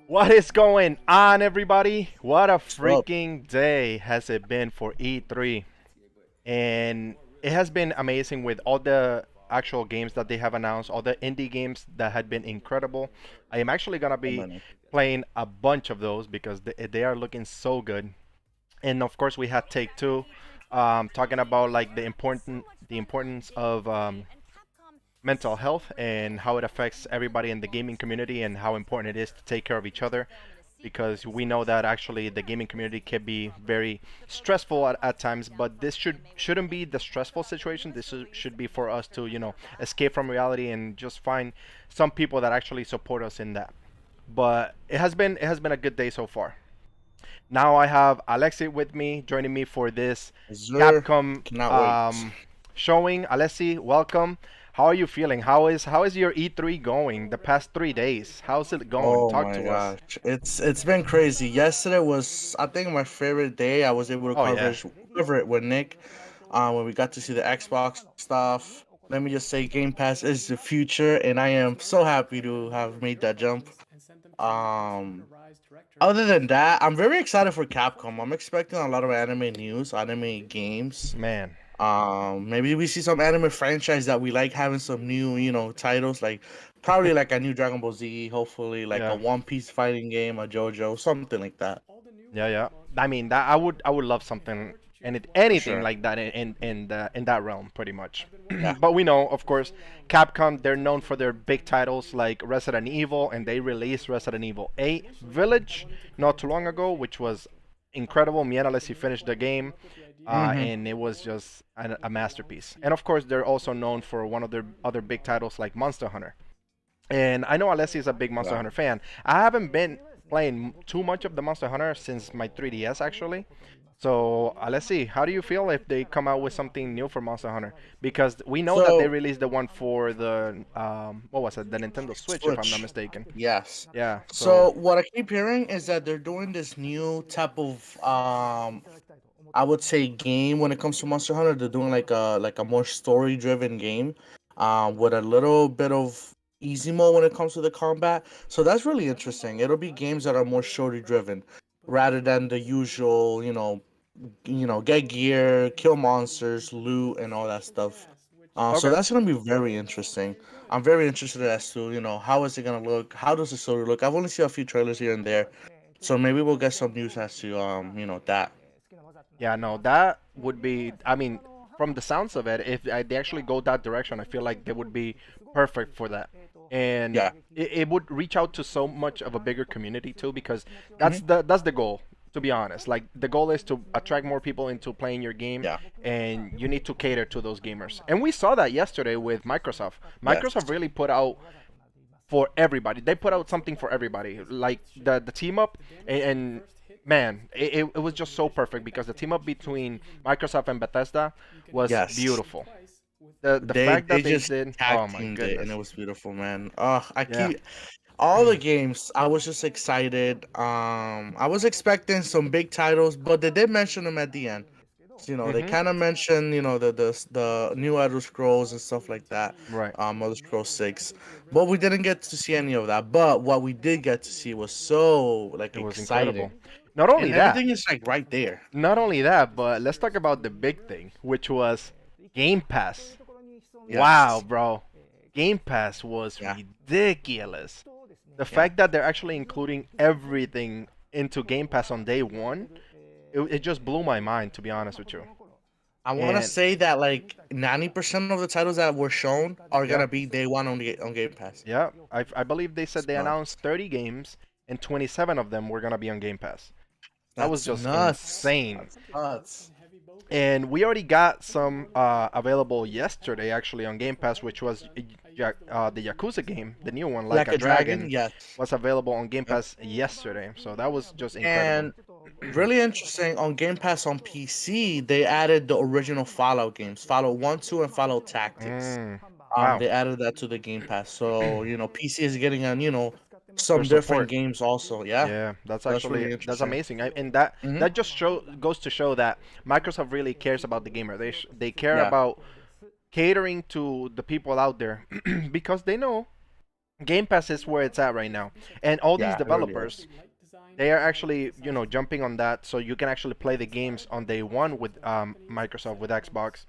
What is going on, everybody? What a Well, freaking day has it been for E3. And it has been amazing with all the actual games that they have announced, all the indie games that had been incredible. I am actually going to so be many. playing a bunch of those because they are looking so good. And of course, we had Take-Two talking about like the importance of mental health and how it affects everybody in the gaming community and how important it is to take care of each other because we know that actually the gaming community can be very stressful at times, but this shouldn't be the stressful situation. This should be for us to escape from reality and just find some people that actually support us in that. But it has been a good day so far. Now I have Alexi with me, joining me for this Azure Capcom cannot wait. showing. Alexi, welcome. How are you feeling? How is your E3 going the past 3 days? How's it going? Oh Talk my to us. gosh, it's been crazy. Yesterday was, I think, my favorite day. I was able to Oh yeah. cover it with Nick. When we got to see the Xbox stuff. Let me just say, Game Pass is the future, and I am so happy to have made that jump. Um, Other than that, I'm very excited for Capcom. I'm expecting a lot of anime news, anime games. Man. Maybe we see some anime franchise that we like having some new, titles like probably like a new Dragon Ball Z, hopefully like a Yeah. One Piece fighting game, a JoJo, something like that. Yeah, yeah. I mean, that I would love something For anything sure. like that in that realm, pretty much. Yeah. But we know, of course, Capcom. They're known for their big titles like Resident Evil, and they released Resident Evil 8 Village not too long ago, which was incredible. Me and Alessi finished the game, Mm-hmm. and it was just a masterpiece. And of course, they're also known for one of their other big titles like Monster Hunter. And I know Alessi is a big Monster Yeah. Hunter fan. I haven't been playing too much of the Monster Hunter since my 3DS actually. So Alessi, how do you feel if they come out with something new for Monster Hunter? Because we know that they So released the one for the what was it, the Nintendo Switch, if I'm not Switch. mistaken. Yes. Yeah. So So what I keep hearing is that they're doing this new type of I would say game when it comes to Monster Hunter. They're doing like a more story driven game, with a little bit of easy mode when it comes to the combat. So that's really interesting. It'll be games that are more story driven, rather than the usual, get gear, kill monsters, loot, and all that stuff. So okay. that's gonna be very interesting. I'm very interested as to how is it gonna look, how does the story look. I've only seen a few trailers here and there, so maybe we'll get some news as to that. Yeah, no, that would be. I mean, from the sounds of it, if they actually go that direction, I feel like they would be perfect for that. And Yeah. it would reach out to so much of a bigger community too, because Hmm. that's the goal. To be honest, like the goal is to attract more people into playing your game, Yeah. and you need to cater to those gamers. And we saw that yesterday with Microsoft. Yes. Microsoft really put out for everybody. They put out something for everybody, like the team up, and man, it was just so perfect because the team up between Microsoft and Bethesda was Yes. beautiful. The They fact they that they just did, tag oh my teamed it, and goodness, it was beautiful, man. I yeah. keep all the games. I was just excited. I was expecting some big titles, but they did mention them at the end. So, they Mhm. kind of mentioned, the new Elder Scrolls and stuff like that. Right. Elder Scrolls 6, but we didn't get to see any of that. But what we did get to see was so like It was exciting, incredible. Not only and that, everything is like right there. but let's talk about the big thing, which was Game Pass. Wow, Yes. bro. Game Pass was Yeah. ridiculous. The Yeah. fact that they're actually including everything into Game Pass on day one, it just blew my mind, to be honest with you. I want to And say that like 90% of the titles that were shown are yeah, gonna be day one on Game Pass. yeah, I believe they said they So announced 30 games and 27 of them were gonna be on Game Pass. That was that's just nuts. insane. That's nuts. And we already got some available yesterday actually on Game Pass, which was the Yakuza game, the new one, Like Like a a dragon, Dragon, yes. was available on Game Yep. Pass yesterday. So that was just incredible. And really interesting on Game Pass on PC, they added the original Fallout games, Fallout 1, 2, and Fallout Tactics. Mm, wow, They added that to the Game Pass, so PC is getting on their some different support. games also. Yeah, Yeah, that's so that's actually really that's interesting. amazing. And that Hmm. that just goes to show that Microsoft really cares about the gamer. They care Yeah. about catering to the people out there because they know Game Pass is where it's at right now, and all these Yeah, it really is. developers, they are actually, jumping on that, so you can actually play the games on day one with Microsoft, with Xbox,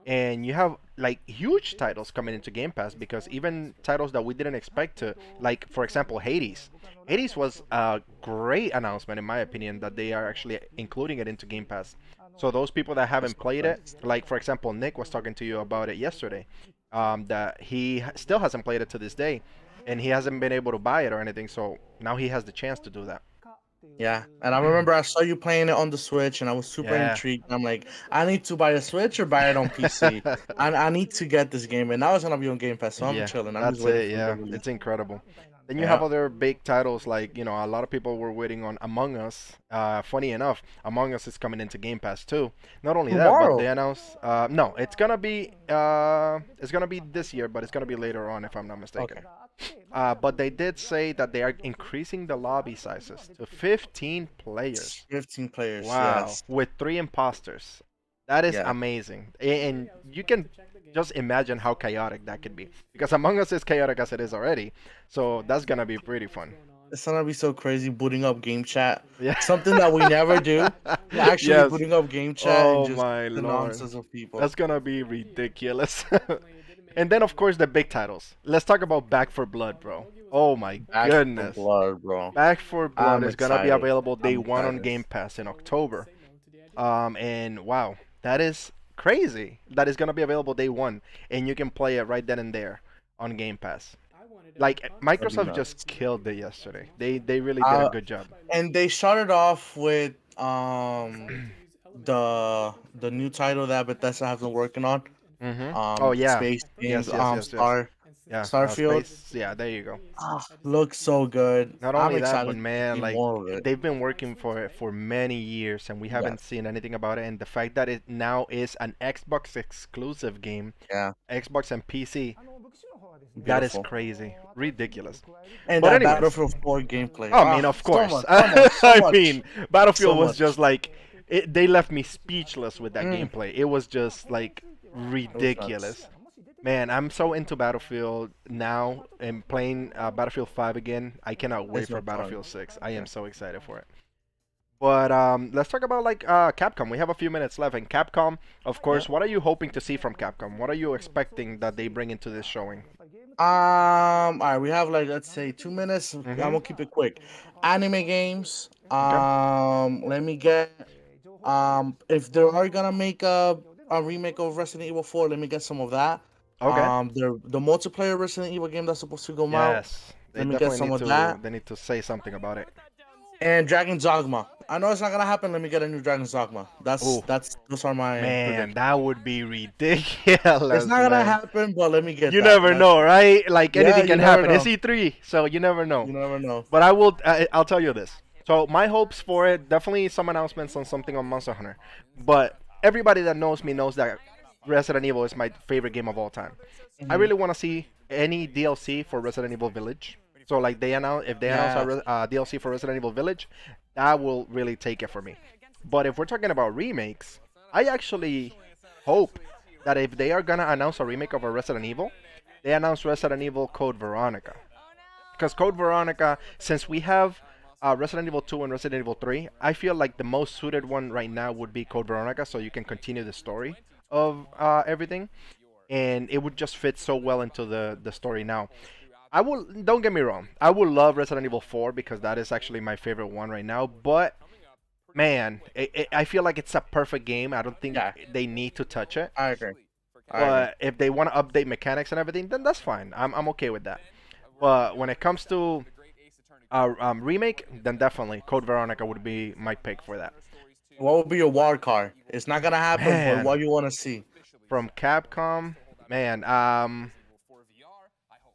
and you have like huge titles coming into Game Pass, because even titles that we didn't expect to, like for example Hades. Hades was a great announcement in my opinion, that they are actually including it into Game Pass. So those people that That's haven't so played it, nice. like for example Nick was talking to you about it yesterday, that he still hasn't played it to this day, and he hasn't been able to buy it or anything. So now he has the chance to do that. Yeah, and I remember I saw you playing it on the Switch, and I was super Yeah. intrigued. I'm like, I need to buy a Switch or buy it on PC. I need to get this game, and now it's gonna be on Game Pass, so I'm Yeah, chilling. I'm just that's waiting it. for the Yeah, release. it's incredible. Then you have Yeah, other big titles like, a lot of people were waiting on Among Us. Funny enough, Among Us is coming into Game Pass too. Not only that, but they tomorrow. announced, no, it's gonna be this year, but it's gonna be later on if I'm not mistaken. Okay, But they did say that they are increasing the lobby sizes to 15 players. 15 players. Wow, Yes, with 3 imposters. That is yeah. amazing. And you can just imagine how chaotic that could be. Because Among Us is chaotic as it is already. So that's gonna be pretty fun. It's gonna be so crazy booting up game chat. Yeah. Something that we never do. Actually, Yes. booting up game chat and Oh just my the lord. nonsense of people. That's gonna be ridiculous. And then of course the big titles. Let's talk about Back for Blood, bro. Oh my Back for goodness. blood, bro. Back for Blood I'm is gonna be excited. available day I'm one on excited. Game Pass in October. And wow, that is crazy. That is gonna be available day one, and you can play it right then and there on Game Pass. Like That'd be Microsoft nuts. just killed it yesterday. They really did a Uh, good job. and they started off with the new title that Bethesda has been working on. Oh yeah. Space Games, Yes, yes, yes, yes. Yeah. Starfield. Space. Yeah, there you go. Ah, looks so good. Not I'm only that, but excited to man, see like more of it. they've been working for it for many years, and we haven't Yes. seen anything about it. And the fact that it now is an Xbox exclusive game, Yeah. Xbox and PC, that is Beautiful. crazy, ridiculous. And But that anyways, Battlefield 4 gameplay. I mean, Ah, of so course. much, so much, so I much, mean, Battlefield so was much. just like they left me speechless with that Mm, gameplay. It was just like it was nuts. ridiculous. Man, I'm so into Battlefield now and playing Battlefield 5 again. I cannot wait It's for no fun. Battlefield 6. I am Yeah. so excited for it. But let's talk about like Capcom. We have a few minutes left, and Capcom, of Yeah. course. What are you hoping to see from Capcom? What are you expecting that they bring into this showing? All right, we have like let's say 2 minutes. I'm Mm-hmm. gonna keep it quick. Anime games. Okay. Let me get. If they are gonna make a remake of Resident Evil 4, let me get some of that. Okay. The multiplayer Resident Evil game that's supposed to come out. Yes, they Let me get definitely some need of to. that. They need to say something about it. And Dragon's Dogma. I know it's not gonna happen. Let me get a new Dragon's Dogma. Oh, That's those are my man, predictions. that would be It's ridiculous, not gonna man. happen, but let me get You that. never know, right? Like Yeah, anything you can never happen. It's know. E3, so you never know. You never know. But I'll tell you this. So my hopes for it, definitely some announcements on something on Monster Hunter. But everybody that knows me knows that Resident Evil is my favorite game of all time. I Hmm. really want to see any DLC for Resident Evil Village. So like if they announce a Yeah. DLC for Resident Evil Village, that will really take it for me. But if we're talking about remakes, I actually hope that if they are gonna announce a remake of a Resident Evil, they announce Resident Evil Code Veronica. Because Code Veronica, since we have Resident Evil 2 and Resident Evil 3, I feel like the most suited one right now would be Code Veronica, so you can continue the story of everything, and it would just fit so well into the story now. I will Don't get me wrong, I would love Resident Evil 4 because that is actually my favorite one right now, but man, I feel like it's a perfect game. I don't think Yeah. they need to touch it. I agree. I agree. But if they want to update mechanics and everything, then that's fine. I'm okay with that. But when it comes to remake, then definitely Code Veronica would be my pick for that. What would be your wild card? It's not gonna happen, but Man, what you want to see? from Capcom, man,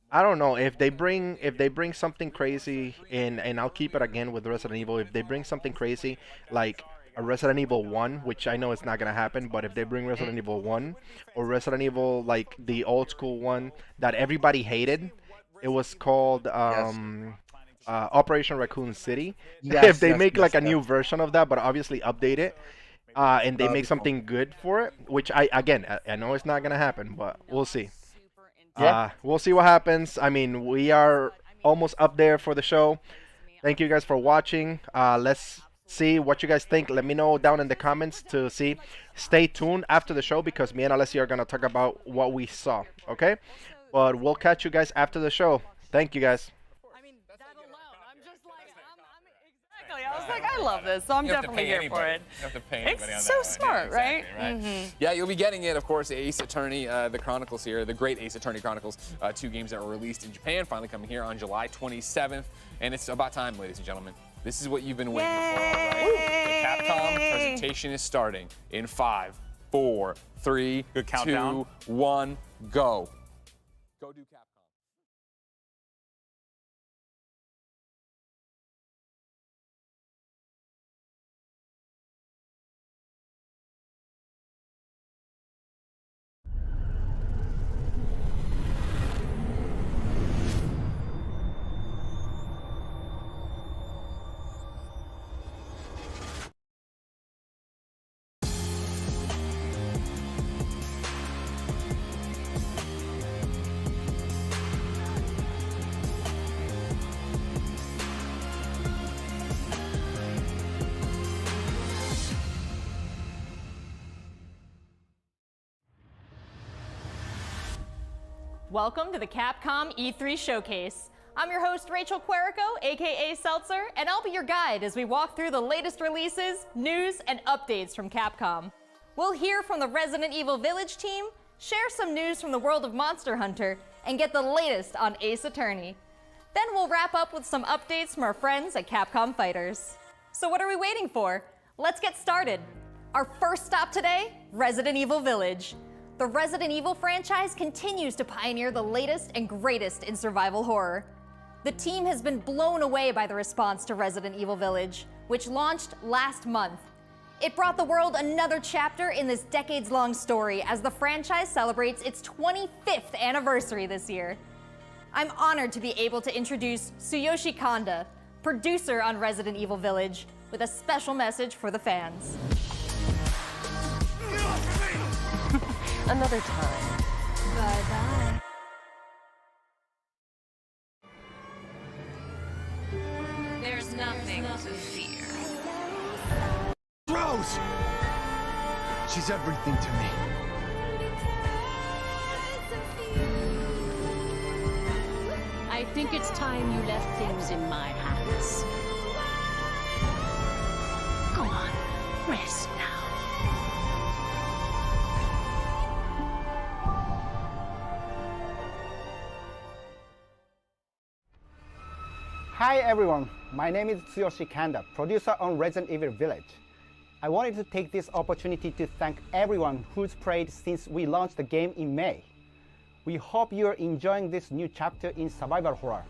I don't know if they bring something crazy in, and I'll keep it again with Resident Evil. If they bring something crazy like a Resident Evil 1, which I know it's not gonna happen, but if they bring Resident Evil 1 or Resident Evil like the old school one that everybody hated, it was called Yes. Operation Raccoon City. If Yes. they Yes. make Yes. like a Yes. new version of that, but obviously update it, and they That'd make be cool. something good for it, which I know it's not gonna happen, but we'll see. Yeah. We'll see what happens. I mean, we are almost up there for the show. Thank you guys for watching. Let's see what you guys think. Let me know down in the comments to see. Stay tuned after the show because me and Alessia are going to talk about what we saw. Okay? But we'll catch you guys after the show. Thank you guys. Exactly. I was like, I love this, so I'm definitely here for it. You don't have to pay anybody on It's that so one. smart, Yeah, right? exactly, Yeah, you'll be getting it, of course, Ace Attorney, the Chronicles here, the great Ace Attorney Chronicles, 2 games that were released in Japan, finally coming here on July 27th. And it's about time, ladies and gentlemen. This is what you've been waiting for, all right? The Capcom presentation is starting in 5, 4, 3, Good countdown. 2, 1, go. Go do Capcom. Welcome to the Capcom E3 Showcase. I'm your host, Rachel Querico, aka Seltzer, and I'll be your guide as we walk through the latest releases, news, and updates from Capcom. We'll hear from the Resident Evil Village team, share some news from the world of Monster Hunter, and get the latest on Ace Attorney. Then we'll wrap up with some updates from our friends at Capcom Fighters. So what are we waiting for? Let's get started. Our first stop today, Resident Evil Village. The Resident Evil franchise continues to pioneer the latest and greatest in survival horror. The team has been blown away by the response to Resident Evil Village, which launched last month. It brought the world another chapter in this decades-long story as the franchise celebrates its 25th anniversary this year. I'm honored to be able to introduce Tsuyoshi Kanda, producer on Resident Evil Village, with a special message for the fans. Another time. Bye-bye. There's nothing to fear. Rose! She's everything to me. I think it's time you left things in my hands. Go on, rest now. Hi everyone, my name is Tsuyoshi Kanda, producer on Resident Evil Village. I wanted to take this opportunity to thank everyone who's played since we launched the game in May. We hope you're enjoying this new chapter in survival horror.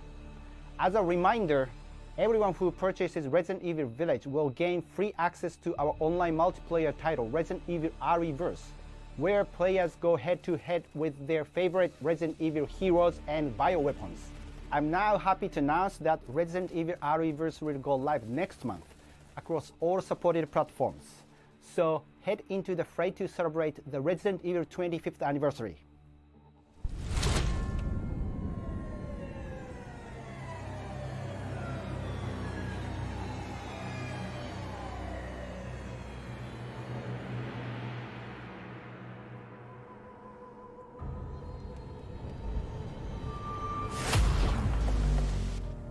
As a reminder, everyone who purchases Resident Evil Village will gain free access to our online multiplayer title Resident Evil Re:Verse, where players go head-to-head with their favorite Resident Evil heroes and bioweapons. I'm now happy to announce that Resident Evil Re:Verse will go live next month across all supported platforms. So head into the fray to celebrate the Resident Evil 25th anniversary.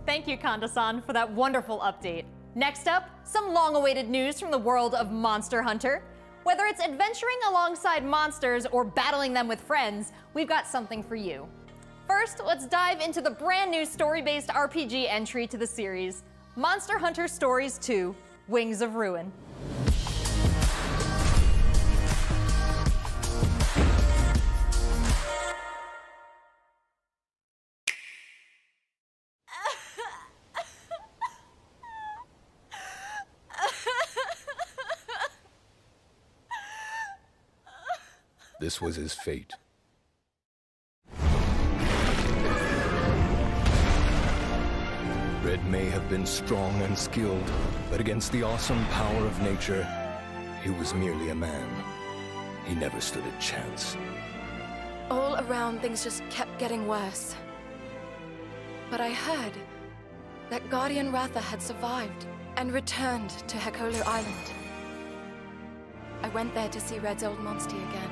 Thank you, Kanda-san, for that wonderful update. Next up, some long-awaited news from the world of Monster Hunter. Whether it's adventuring alongside monsters or battling them with friends, we've got something for you. First, let's dive into the brand new story-based RPG entry to the series, Monster Hunter Stories 2: Wings of Ruin. This was his fate. Red may have been strong and skilled, but against the awesome power of nature, he was merely a man. He never stood a chance. All around, things just kept getting worse. But I heard that Guardian Ratha had survived and returned to Hekolu Island. I went there to see Red's old monster again.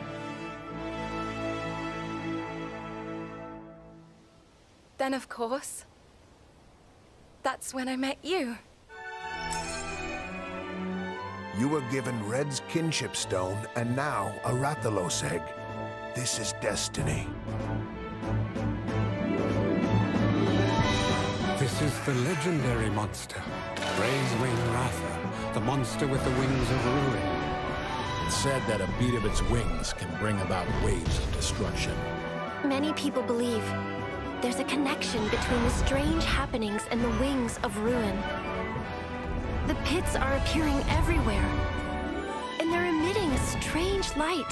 Then, of course, that's when I met you. You were given Red's kinship stone, and now a Rathalos egg. This is destiny. This is the legendary monster, Ray's Wing Ratha, the monster with the wings of ruin. It's said that a beat of its wings can bring about waves of destruction. Many people believe there's a connection between the strange happenings and the wings of ruin. The pits are appearing everywhere, and they're emitting a strange light.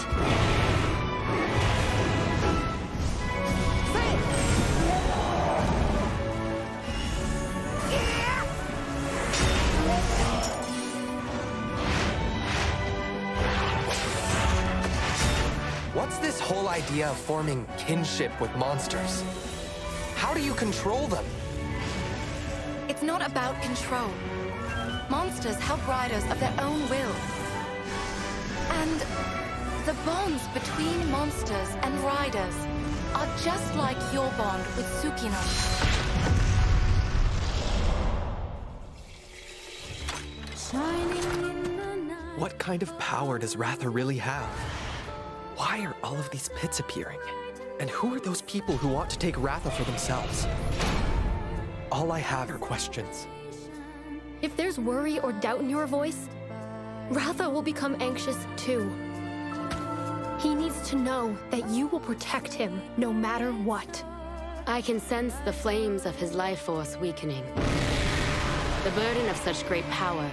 What's this whole idea of forming kinship with monsters? How do you control them? It's not about control. Monsters help riders of their own will. And the bonds between monsters and riders are just like your bond with Tsukino. What kind of power does Ratha really have? Why are all of these pits appearing? And who are those people who want to take Ratha for themselves? All I have are questions. If there's worry or doubt in your voice, Ratha will become anxious too. He needs to know that you will protect him no matter what. I can sense the flames of his life force weakening. The burden of such great power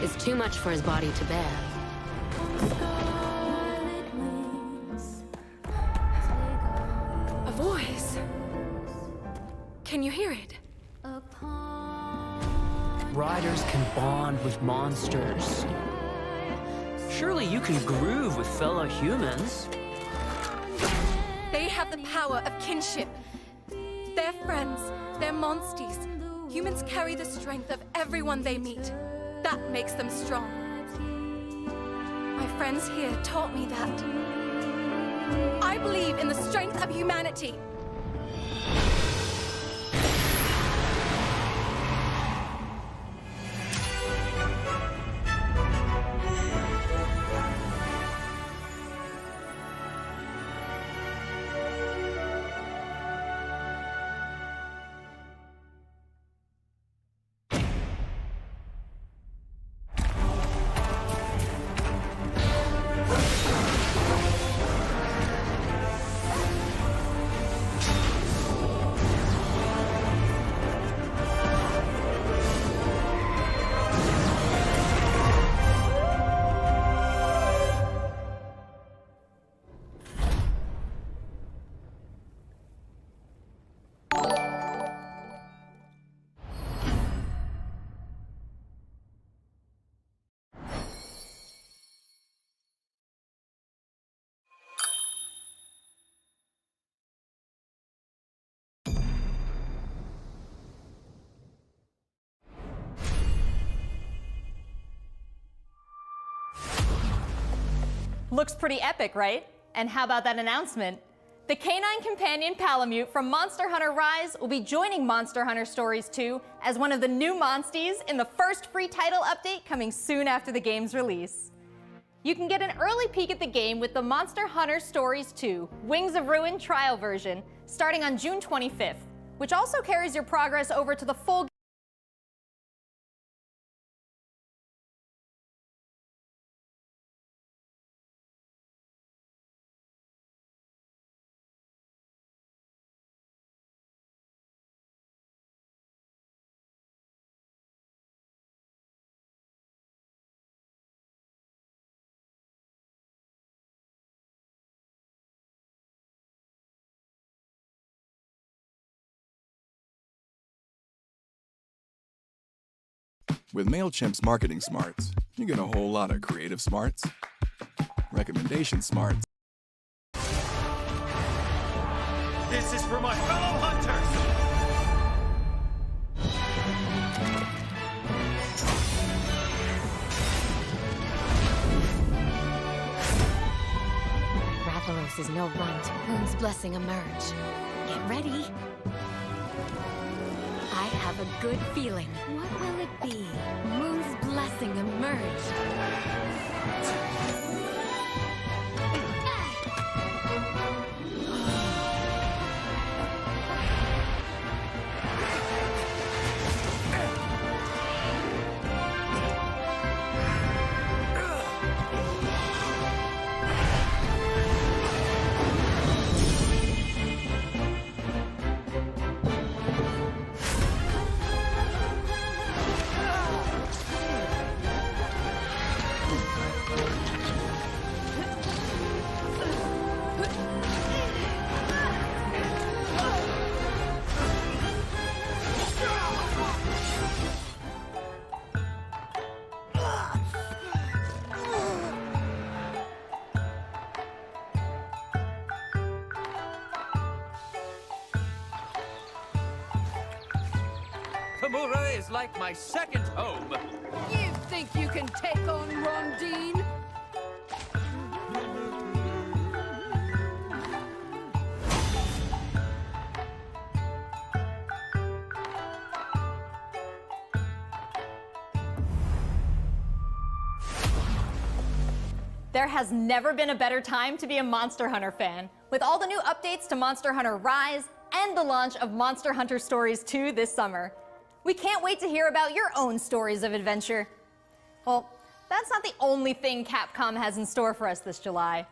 is too much for his body to bear. A voice. Can you hear it? Riders can bond with monsters. Surely you can groove with fellow humans. They have the power of kinship. They're friends. They're monsties. Humans carry the strength of everyone they meet. That makes them strong. My friends here taught me that. I believe in the strength of humanity. Looks pretty epic, right? And how about that announcement? The canine companion Palamute from Monster Hunter Rise will be joining Monster Hunter Stories 2 as one of the new monsties in the first free title update coming soon after the game's release. You can get an early peek at the game with the Monster Hunter Stories 2 Wings of Ruin trial version starting on June 25th, which also carries your progress over to the full With MailChimp's marketing smarts, you get a whole lot of creative smarts, recommendation smarts, This is for my fellow hunters! Rathalos is no runt. Moon's blessing emerge. Get ready. I have a good feeling. What will it be? Moon's blessing emerge. Kamura is like my second home. You think you can take on Rondine? There has never been a better time to be a Monster Hunter fan. With all the new updates to Monster Hunter Rise and the launch of Monster Hunter Stories 2 this summer. We can't wait to hear about your own stories of adventure. Well, that's not the only thing Capcom has in store for us this July.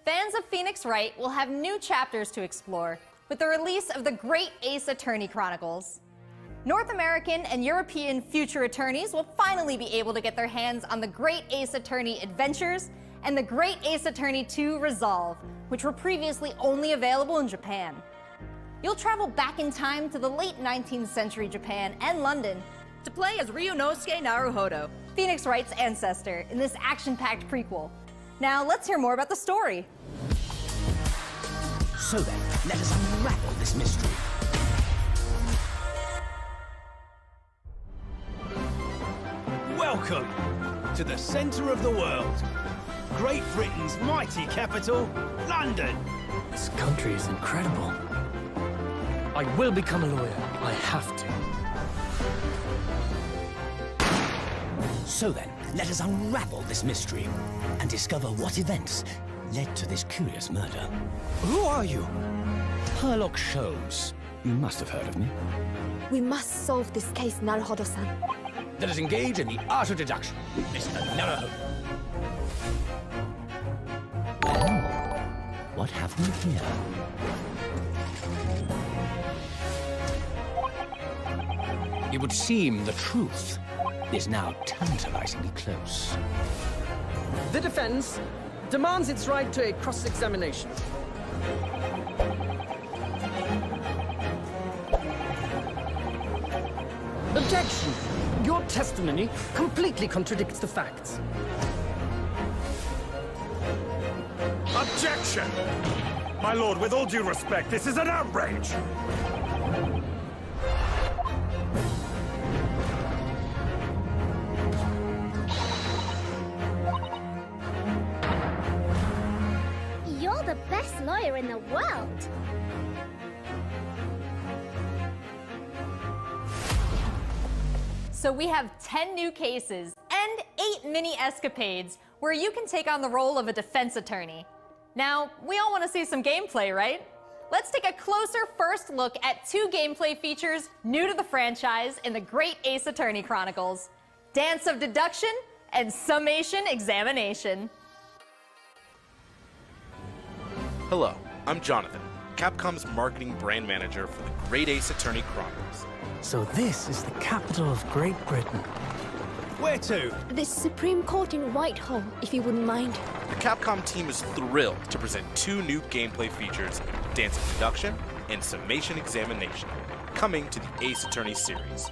Fans of Phoenix Wright will have new chapters to explore with the release of the Great Ace Attorney Chronicles. North American and European future attorneys will finally be able to get their hands on the Great Ace Attorney Adventures and the Great Ace Attorney 2 Resolve, which were previously only available in Japan. You'll travel back in time to the late 19th century Japan and London to play as Ryunosuke Naruhodo, Phoenix Wright's ancestor, in this action-packed prequel. Now, let's hear more about the story. So then, let us unravel this mystery. Welcome to the center of the world. Great Britain's mighty capital, London. This country is incredible. I will become a lawyer. I have to. So then, let us unravel this mystery and discover what events led to this curious murder. Who are you? Herlock Sholmes. You must have heard of me. We must solve this case, Naruhodo-san. Let us engage in the art of deduction, Mr. Naruhodo. What have we here? It would seem the truth is now tantalizingly close. The defense demands its right to a cross-examination. Objection! Your testimony completely contradicts the facts. Objection! My lord, with all due respect, this is an outrage! You're the best lawyer in the world. So we have 10 new cases and 8 mini escapades where you can take on the role of a defense attorney. Now, we all want to see some gameplay, right? Let's take a closer first look at 2 gameplay features new to the franchise in the Great Ace Attorney Chronicles: Dance of Deduction and Summation Examination. Hello, I'm Jonathan, Capcom's marketing brand manager for the Great Ace Attorney Chronicles. So this is the capital of Great Britain. Where to? The Supreme Court in Whitehall, if you wouldn't mind. The Capcom team is thrilled to present 2 new gameplay features, Dance of Deduction and Summation Examination, coming to the Ace Attorney series.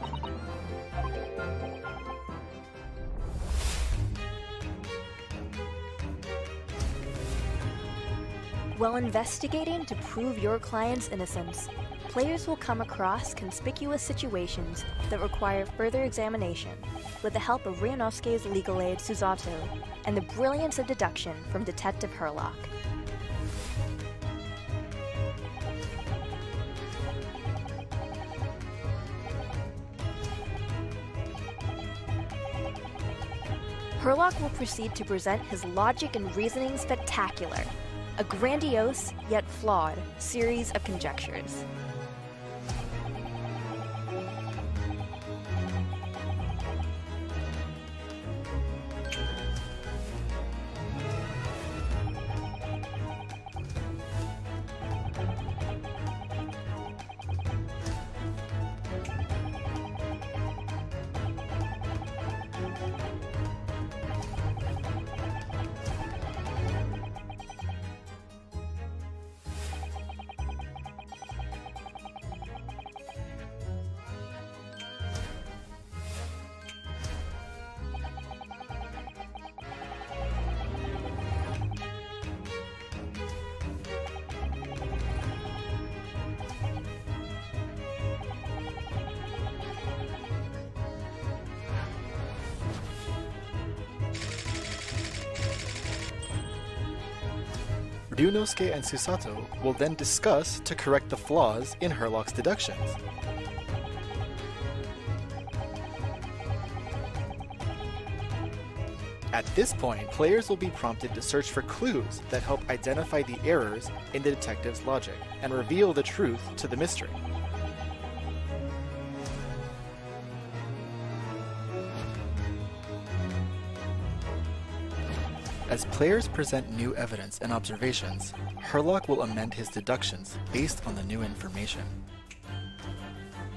While investigating to prove your client's innocence, players will come across conspicuous situations that require further examination with the help of Ryunosuke's legal aid Susato and the brilliance of deduction from Detective Herlock. Herlock will proceed to present his logic and reasoning spectacular, a grandiose yet flawed series of conjectures. Ryunosuke and Susato will then discuss to correct the flaws in Herlock's deductions. At this point, players will be prompted to search for clues that help identify the errors in the detective's logic and reveal the truth to the mystery. As players present new evidence and observations, Herlock will amend his deductions based on the new information.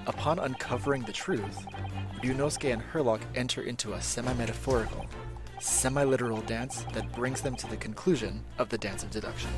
Upon uncovering the truth, Ryunosuke and Herlock enter into a semi-metaphorical, semi-literal dance that brings them to the conclusion of the dance of deduction.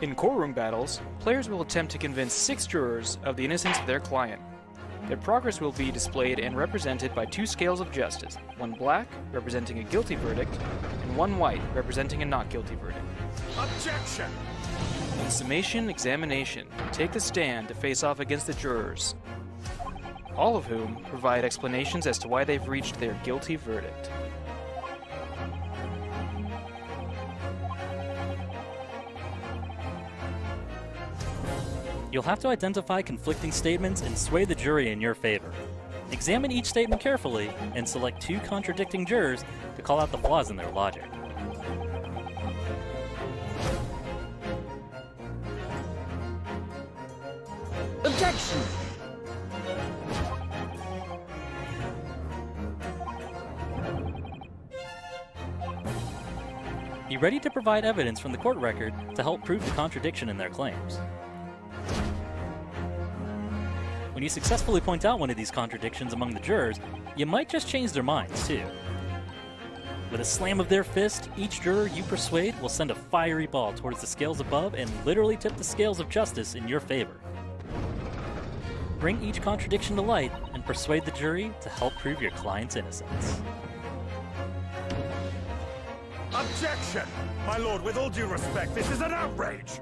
In courtroom battles, players will attempt to convince 6 jurors of the innocence of their client. Their progress will be displayed and represented by 2 scales of justice, one black, representing a guilty verdict, and one white, representing a not guilty verdict. Objection! In summation examination, take the stand to face off against the jurors, all of whom provide explanations as to why they've reached their guilty verdict. You'll have to identify conflicting statements and sway the jury in your favor. Examine each statement carefully and select 2 contradicting jurors to call out the flaws in their logic. Objection! Be ready to provide evidence from the court record to help prove the contradiction in their claims. When you successfully point out one of these contradictions among the jurors, you might just change their minds, too. With a slam of their fist, each juror you persuade will send a fiery ball towards the scales above and literally tip the scales of justice in your favor. Bring each contradiction to light and persuade the jury to help prove your client's innocence. Objection! My lord, with all due respect, this is an outrage!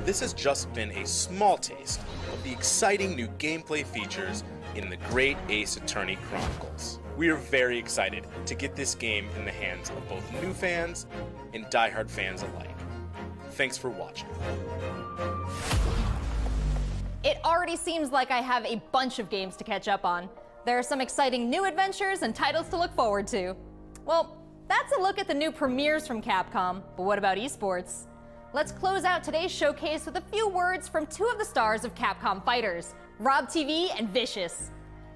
This has just been a small taste of the exciting new gameplay features in the Great Ace Attorney Chronicles. We are very excited to get this game in the hands of both new fans and diehard fans alike. Thanks for watching. It already seems like I have a bunch of games to catch up on. There are some exciting new adventures and titles to look forward to. Well, that's a look at the new premieres from Capcom, but what about esports? Let's close out today's showcase with a few words from two of the stars of Capcom Fighters, Rob TV and Vicious.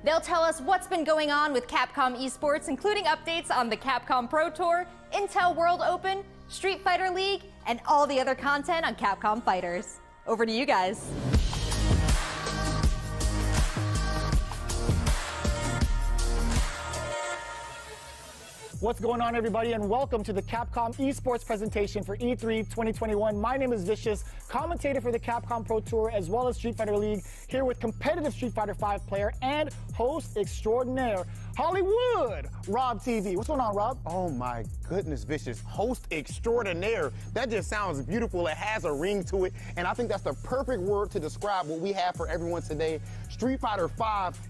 They'll tell us what's been going on with Capcom esports, including updates on the Capcom Pro Tour, Intel World Open, Street Fighter League, and all the other content on Capcom Fighters. Over to you guys. What's going on, everybody, and welcome to the Capcom esports presentation for E3 2021. My name is Vicious, commentator for the Capcom Pro Tour as well as Street Fighter League, here with competitive Street Fighter V player and host extraordinaire, Hollywood, Rob TV. What's going on, Rob? Oh my goodness, Vicious. Host extraordinaire. That just sounds beautiful. It has a ring to it, and I think that's the perfect word to describe what we have for everyone today. Street Fighter V,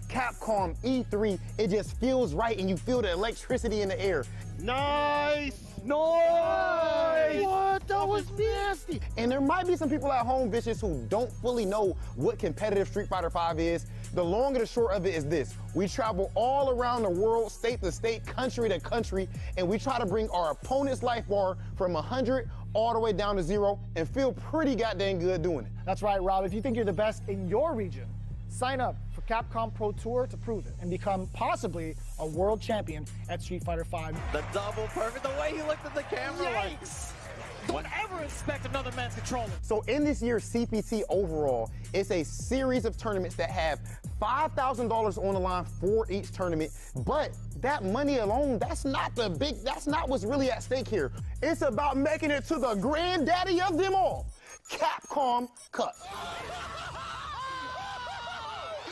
Capcom E3, it just feels right, and you feel the electricity in the air. Nice! Nice! What? That was nasty! And there might be some people at home, Vicious, who don't fully know what competitive Street Fighter V is. The long and the short of it is this. We travel all around the world, state to state, country to country, and we try to bring our opponent's life bar from 100 all the way down to 0 and feel pretty goddamn good doing it. That's right, Rob. If you think you're the best in your region, sign up for Capcom Pro Tour to prove it and become possibly a world champion at Street Fighter V. The double perfect, the way he looked at the camera. Yikes. Don't ever expect another man's controller. So in this year's CPT overall, it's a series of tournaments that have $5,000 on the line for each tournament, but that money alone, that's not what's really at stake here. It's about making it to the granddaddy of them all, Capcom Cup.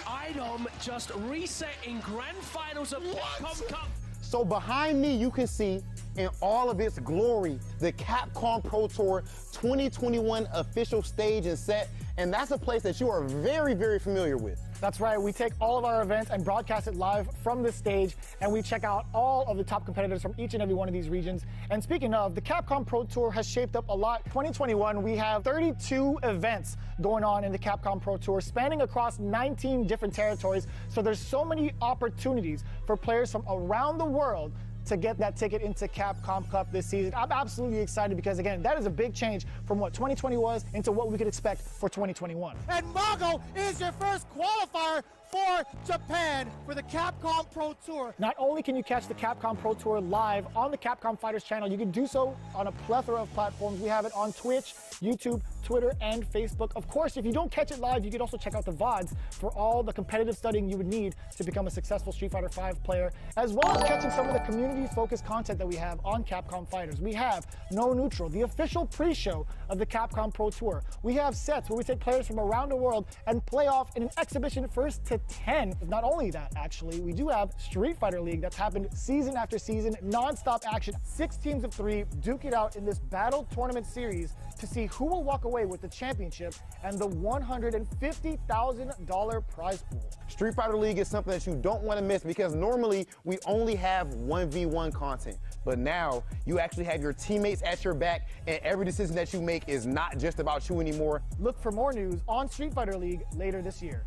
Item just reset in grand finals of Capcom Cup. So behind me, you can see in all of its glory, the Capcom Pro Tour 2021 official stage and set, and that's a place that you are very, very familiar with. That's right, we take all of our events and broadcast it live from this stage, and we check out all of the top competitors from each and every one of these regions. And speaking of, the Capcom Pro Tour has shaped up a lot. 2021, we have 32 events going on in the Capcom Pro Tour, spanning across 19 different territories. So there's so many opportunities for players from around the world to get that ticket into Capcom Cup this season. I'm absolutely excited because, again, that is a big change from what 2020 was into what we could expect for 2021. And Mago is your first qualifier for Japan for the Capcom Pro Tour. Not only can you catch the Capcom Pro Tour live on the Capcom Fighters channel, you can do so on a plethora of platforms. We have it on Twitch, YouTube, Twitter, and Facebook. Of course, if you don't catch it live, you can also check out the VODs for all the competitive studying you would need to become a successful Street Fighter V player, as well as catching some of the community-focused content that we have on Capcom Fighters. We have No Neutral, the official pre-show of the Capcom Pro Tour. We have sets where we take players from around the world and play off in an exhibition first to 10. Not only that, actually, we do have Street Fighter League that's happened season after season, non-stop action, 6 teams of 3, duke it out in this battle tournament series to see who will walk away with the championship and the $150,000 prize pool. Street Fighter League is something that you don't want to miss because normally we only have 1v1 content, but now you actually have your teammates at your back, and every decision that you make is not just about you anymore. Look for more news on Street Fighter League later this year.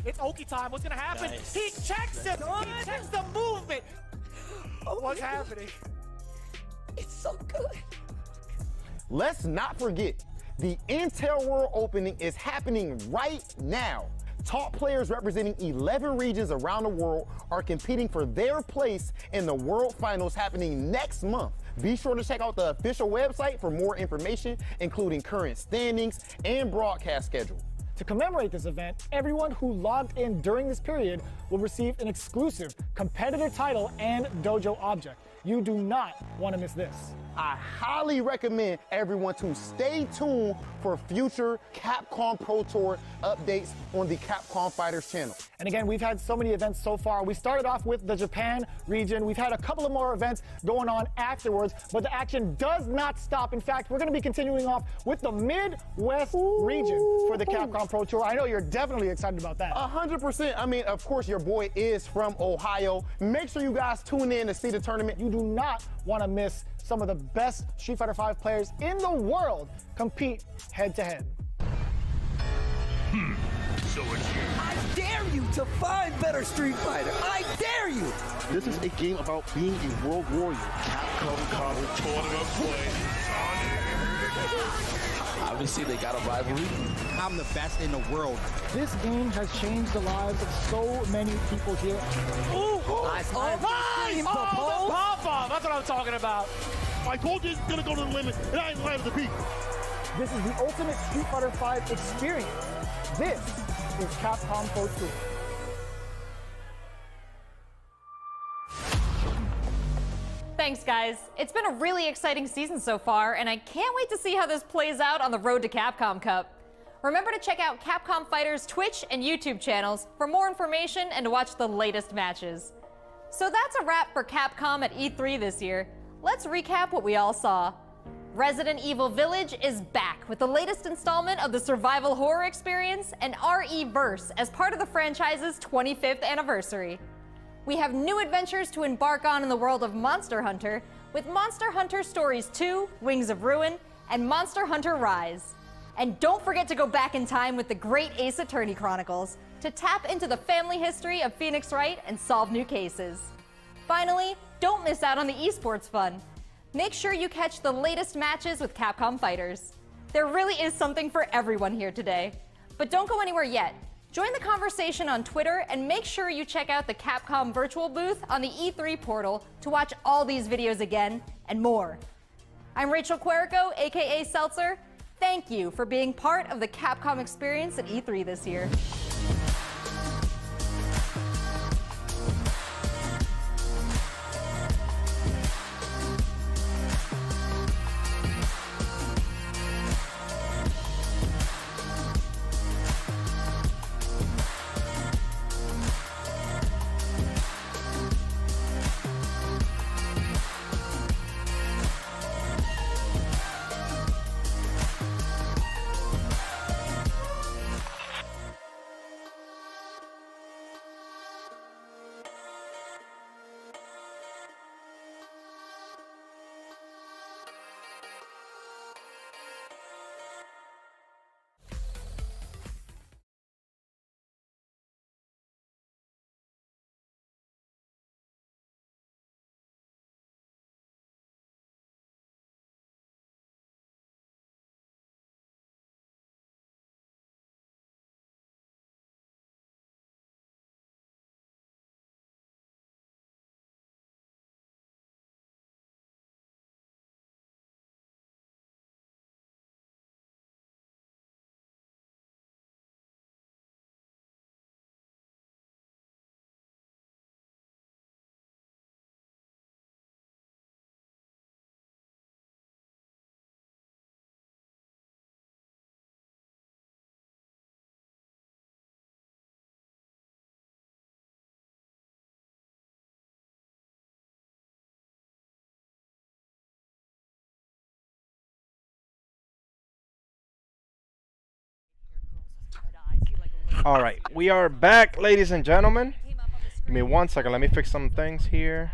It's Oki time. What's gonna happen? Nice. He checks it. He checks the movement. What's happening? It's so good. Let's not forget, the Intel World Opening is happening right now. Top players representing 11 regions around the world are competing for their place in the World Finals happening next month. Be sure to check out the official website for more information, including current standings and broadcast schedule. To commemorate this event, everyone who logged in during this period will receive an exclusive competitor title and dojo object. You do not want to miss this. I highly recommend everyone to stay tuned for future Capcom Pro Tour updates on the Capcom Fighters channel. And again, we've had so many events so far. We started off with the Japan region. We've had a couple of more events going on afterwards, but the action does not stop. In fact, we're going to be continuing off with the Midwest region for the Capcom Pro Tour. I know you're definitely excited about that. 100%. I mean, of course, your boy is from Ohio. Make sure you guys tune in to see the tournament. You do not want to miss some of the best Street Fighter V players in the world compete head-to-head. So it's you. I dare you to find better Street Fighter. I dare you. This is a game about being a world warrior. Capcom College Tournament play. Obviously, they got a rivalry. I'm the best in the world. This game has changed the lives of so many people here. Ooh, nice. The pop-off. That's what I'm talking about. I told you it's going to go to the limit, and I ain't landed the peak. This is the ultimate Street Fighter V experience. This is Capcom Pro Tour. Thanks, guys. It's been a really exciting season so far, and I can't wait to see how this plays out on the road to Capcom Cup. Remember to check out Capcom Fighters' Twitch and YouTube channels for more information and to watch the latest matches. So that's a wrap for Capcom at E3 this year. Let's recap what we all saw. Resident Evil Village is back with the latest installment of the survival horror experience and RE-Verse as part of the franchise's 25th anniversary. We have new adventures to embark on in the world of Monster Hunter with Monster Hunter Stories 2, Wings of Ruin, and Monster Hunter Rise. And don't forget to go back in time with the great Ace Attorney Chronicles to tap into the family history of Phoenix Wright and solve new cases. Finally, don't miss out on the esports fun. Make sure you catch the latest matches with Capcom Fighters. There really is something for everyone here today. But don't go anywhere yet. Join the conversation on Twitter and make sure you check out the Capcom virtual booth on the E3 portal to watch all these videos again and more. I'm Rachel Querico, aka Seltzer. Thank you for being part of the Capcom experience at E3 this year. All right, we are back, ladies and gentlemen. Give me 1 second. Let me fix some things here.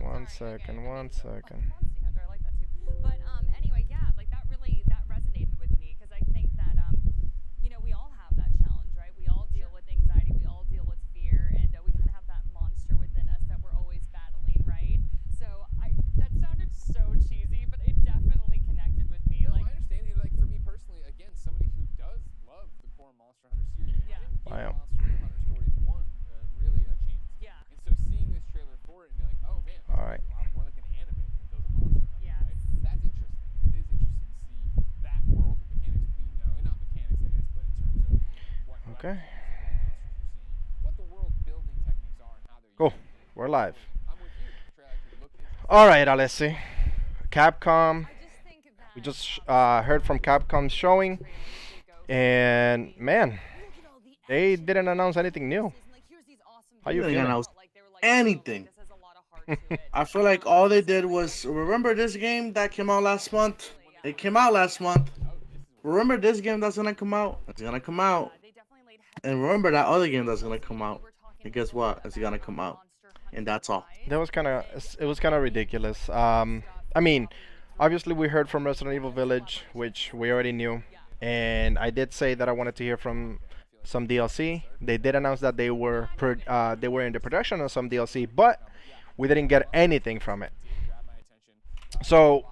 One second, 1 second. Okay. Cool. We're live. All right, Alessi. Capcom. We just heard from Capcom's showing, and man, they didn't announce anything new. How you They didn't feeling? announce anything. I feel like all they did was remember this game that came out last month. It came out last month. Remember this game that's gonna come out. It's gonna come out. And remember that other game that's gonna come out. And guess what? It's gonna come out. And that's all. It was kind of ridiculous. I mean, obviously we heard from Resident Evil Village, which we already knew, and I did say that I wanted to hear from some DLC. They did announce that they were in the production of some DLC, but we didn't get anything from it. So,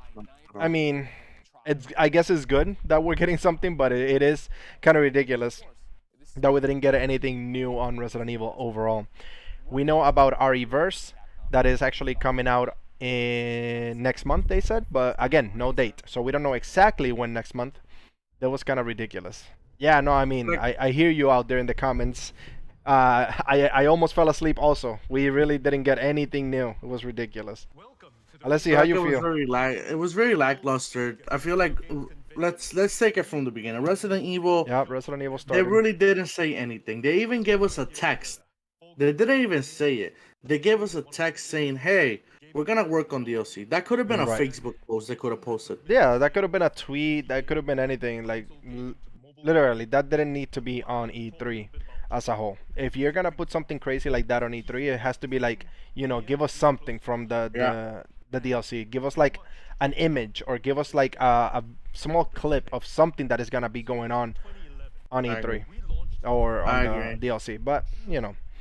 I mean, I guess it's good that we're getting something, but it is kind of ridiculous that we didn't get anything new on Resident Evil overall. We know about RE-Verse that is actually coming out in next month, they said, but again, no date, so we don't know exactly when next month. That was kind of ridiculous. Yeah, no, I mean, I hear you out there in the comments. I almost fell asleep also. We really didn't get anything new. It was ridiculous. Let's see how you feel. It was very lackluster. I feel like let's take it from the beginning. Resident Evil. Yeah, Resident Evil started. They really didn't say anything. They even gave us a text. They didn't even say it. They gave us a text saying, "Hey, we're gonna work on DLC." That could have been a Facebook post they could have posted. Yeah, that could have been a tweet. That could have been anything. Like, literally, that didn't need to be on E3 as a whole. If you're gonna put something crazy like that on E3, it has to be like, give us something from the DLC. Give us like an image, or give us like a small clip of something that is gonna be going on E3 or on the DLC. But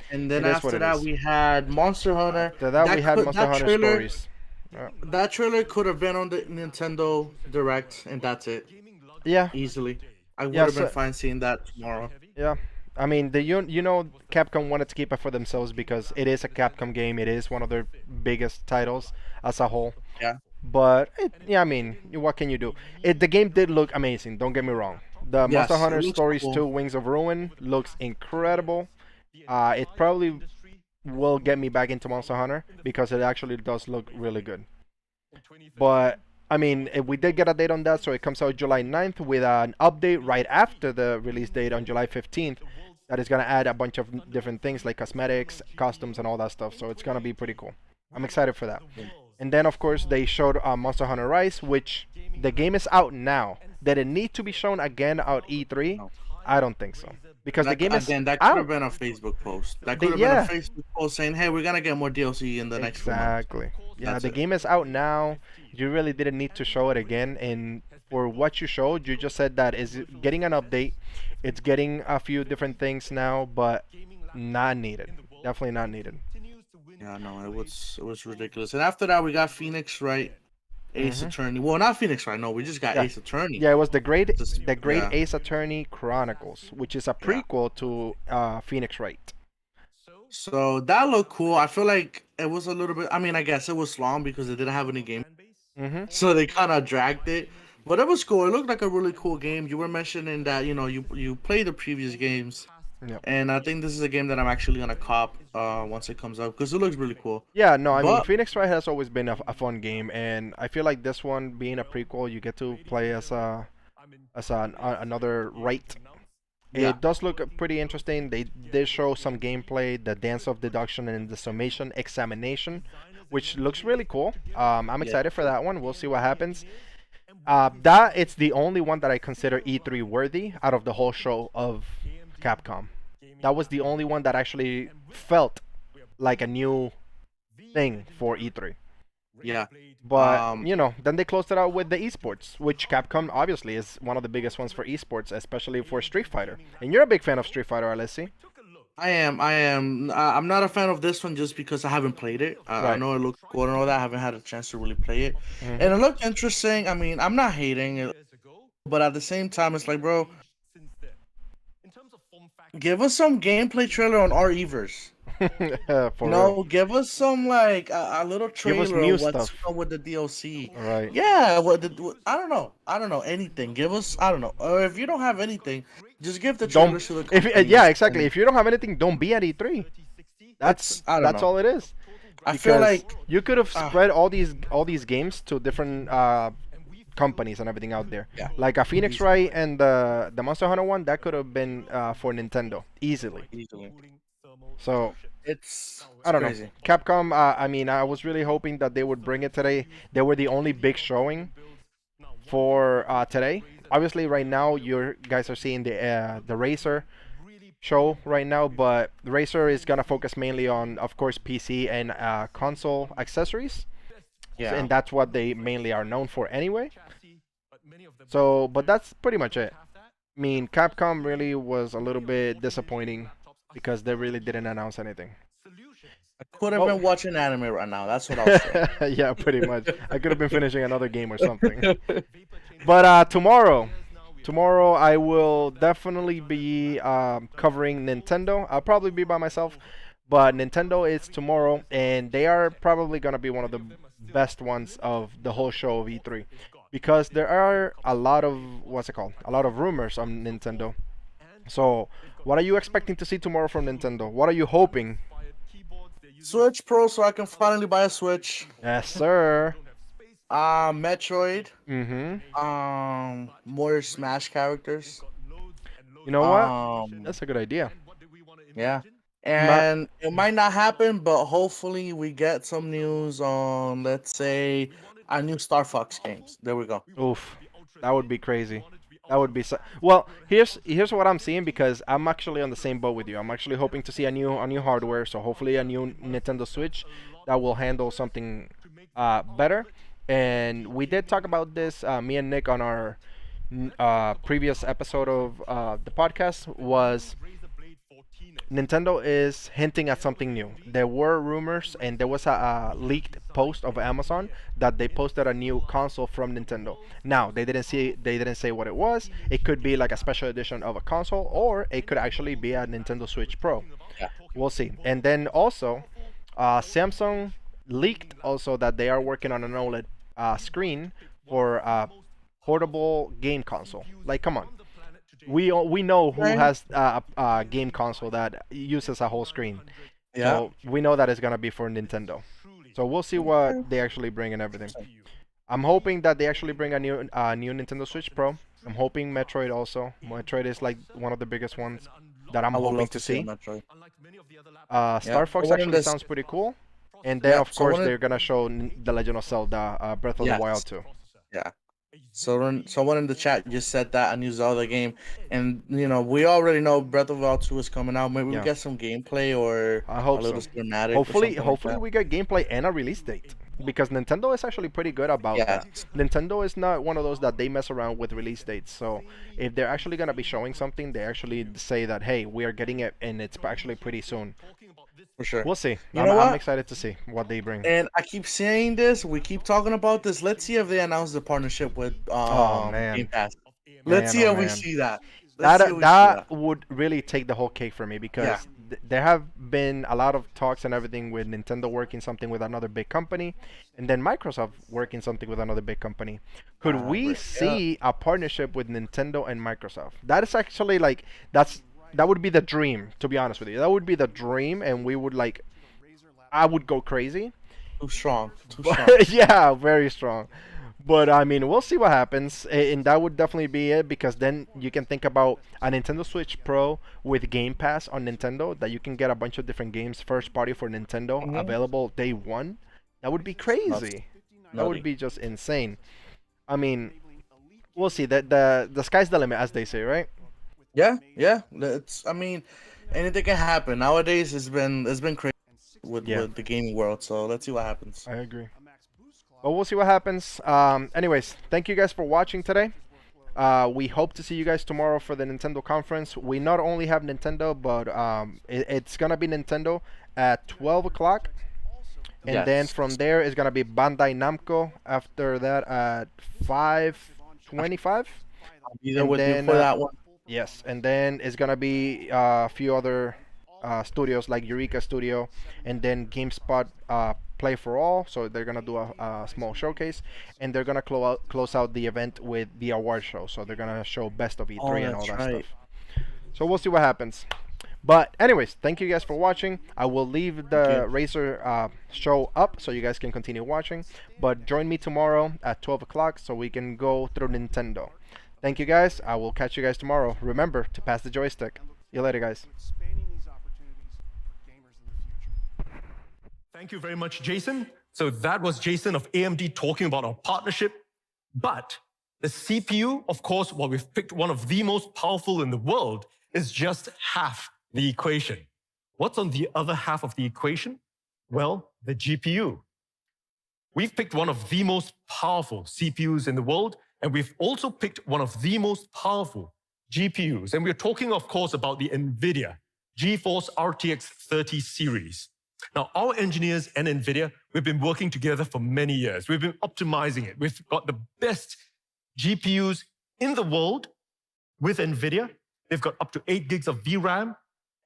And then after that, we had Monster Hunter. After that, we had Monster Hunter Stories. That trailer could have been on the Nintendo Direct, and that's it. Yeah. Easily. I would have been fine seeing that tomorrow. Yeah. I mean, Capcom wanted to keep it for themselves because it is a Capcom game. It is one of their biggest titles as a whole. Yeah. But, I mean, what can you do? The game did look amazing, don't get me wrong. The Monster Hunter Stories 2 Wings of Ruin looks incredible. It probably will get me back into Monster Hunter because it actually does look really good. But, I mean, we did get a date on that, so it comes out July 9th with an update right after the release date on July 15th that is going to add a bunch of different things like cosmetics, costumes, and all that stuff. So it's going to be pretty cool. I'm excited for that. And then, of course, they showed Monster Hunter Rise, which the game is out now. Did it need to be shown again at E3? No. I don't think so. Because the game is that could have been a Facebook post. That could have been a Facebook post saying, "Hey, we're gonna get more DLC in the next few months." Exactly. Yeah, the game is out now. You really didn't need to show it again. And for what you showed, you just said that is getting an update. It's getting a few different things now, but not needed. Definitely not needed. Yeah, no, it was ridiculous. And after that, we got Phoenix Wright, Ace Attorney. Well, not Phoenix Wright. No, we just got Ace Attorney. Yeah, it was the Great Ace Attorney Chronicles, which is a prequel to Phoenix Wright. So that looked cool. I feel like it was a little bit. I mean, I guess it was long because they didn't have any game, so they kind of dragged it. But it was cool. It looked like a really cool game. You were mentioning that you played the previous games. Yep. And I think this is a game that I'm actually gonna cop once it comes out because it looks really cool. Yeah, no, I mean Phoenix Wright has always been a fun game, and I feel like this one being a prequel, you get to play as another Wright. Yeah. It does look pretty interesting. They did show some gameplay, the dance of deduction and the summation examination, which looks really cool. I'm excited for that one. We'll see what happens. That it's the only one that I consider E3 worthy out of the whole show of Capcom. That was the only one that actually felt like a new thing for E3. Yeah. But, then they closed it out with the esports, which Capcom obviously is one of the biggest ones for esports, especially for Street Fighter. And you're a big fan of Street Fighter, Alessi. I am. I'm not a fan of this one just because I haven't played it. I know it looks cool and all that. I haven't had a chance to really play it. And it looked interesting. I mean, I'm not hating it, but at the same time, it's like, bro, give us some gameplay trailer on RE-Verse. Give us some like a little trailer of what's up with the DLC. Right. Yeah. I don't know anything. Give us. I don't know. Or if you don't have anything, Just give the don't. trailers to the If companies yeah, exactly. and If you don't have anything, don't be at E3. I don't That's know. all it is. I feel Because like you could have spread all these games to different companies and everything out there. Yeah. Like a Phoenix Wright and the Monster Hunter one, that could have been for Nintendo easily. So it's I don't crazy. know. Capcom. I mean, I was really hoping that they would bring it today. They were the only big showing for today. Obviously, right now you guys are seeing the Racer show right now, but Racer is gonna focus mainly on, of course, PC and console accessories. Yeah. And that's what they mainly are known for anyway. So, but that's pretty much it. I mean, Capcom really was a little bit disappointing because they really didn't announce anything. I could have been watching anime right now. That's what I was saying. Yeah, pretty much. I could have been finishing another game or something. But tomorrow I will definitely be covering Nintendo. I'll probably be by myself, but Nintendo is tomorrow, and they are probably gonna be one of the best ones of the whole show of E3, because there are a lot of a lot of rumors on Nintendo. So, what are you expecting to see tomorrow from Nintendo? What are you hoping? Switch Pro, so I can finally buy a Switch. Yes, sir. Metroid. Mm-hmm. More Smash characters. You know what? That's a good idea. Yeah. And it might not happen, but hopefully we get some news on, let's say, a new Star Fox games. There we go. Oof, that would be crazy. That would be well. Here's what I'm seeing, because I'm actually on the same boat with you. I'm actually hoping to see a new hardware, so hopefully a new Nintendo Switch that will handle something better. And we did talk about this, me and Nick, on our previous episode of the podcast. Was Nintendo is hinting at something new. There were rumors, and there was a leaked post of Amazon that they posted a new console from Nintendo. Now they didn't say what it was. It could be like a special edition of a console, or it could actually be a Nintendo Switch Pro. Yeah. We'll see. And then also, Samsung leaked also that they are working on an OLED screen for a portable game console. Like, come on. We know who has a game console that uses a whole screen. Yeah. So we know that it's gonna be for Nintendo. So we'll see what they actually bring and everything. I'm hoping that they actually bring a new Nintendo Switch Pro. I'm hoping Metroid also. Metroid is like one of the biggest ones that I'm hoping to see. Star Fox actually sounds pretty cool. And then of course they're gonna show The Legend of Zelda Breath of the Wild too. Yeah. So someone in the chat just said that a new Zelda game, and we already know Breath of the Wild 2 is coming out. Maybe we get some gameplay or I hope a little so. cinematic. Hopefully we get gameplay and a release date, because Nintendo is actually pretty good about that. Nintendo is not one of those that they mess around with release dates. So if they're actually gonna be showing something, they actually say that, hey, we are getting it, and it's actually pretty soon. For sure. We'll see. I'm excited to see what they bring. And I keep saying this, we keep talking about this. Let's see if they announce the partnership with Game Pass. Let's see if we see that. That would really take the whole cake for me, because there have been a lot of talks and everything with Nintendo working something with another big company, and then Microsoft working something with another big company. Could we see a partnership with Nintendo and Microsoft? That is actually like that would be the dream, to be honest with you. That would be the dream, and we would I would go crazy. Too strong. Yeah, very strong. But I mean, we'll see what happens, and that would definitely be it, because then you can think about a Nintendo Switch Pro with Game Pass on Nintendo, that you can get a bunch of different games first party for Nintendo available day one. That would be crazy. That would be just insane. I mean, we'll see. The sky's the limit, as they say, right? Yeah. I mean, anything can happen nowadays. It's been crazy with the gaming world. So let's see what happens. I agree. Well, we'll see what happens. Anyways, thank you guys for watching today. We hope to see you guys tomorrow for the Nintendo conference. We not only have Nintendo, but it's gonna be Nintendo at 12 o'clock, and then from there it's gonna be Bandai Namco after that at 5:25. I'll be there with you for that one. Yes, and then it's gonna be a few other studios like Eureka Studio, and then GameSpot Play for All. So they're gonna do a small showcase, and they're gonna close out the event with the award show. So they're gonna show best of E3 and all that stuff. So we'll see what happens. But anyways, thank you guys for watching. I will leave the Razer show up so you guys can continue watching. But join me tomorrow at 12 o'clock so we can go through Nintendo. Thank you guys. I will catch you guys tomorrow. Remember to pass the joystick. See you later, guys. Thank you very much, Jason. So that was Jason of AMD talking about our partnership. But the CPU, of course, while we've picked one of the most powerful in the world, is just half the equation. What's on the other half of the equation? Well, the GPU. We've picked one of the most powerful CPUs in the world, and we've also picked one of the most powerful GPUs. And we're talking, of course, about the NVIDIA GeForce RTX 30 series. Now, our engineers and NVIDIA, we've been working together for many years. We've been optimizing it. We've got the best GPUs in the world with NVIDIA. They've got up to 8 gigs of VRAM.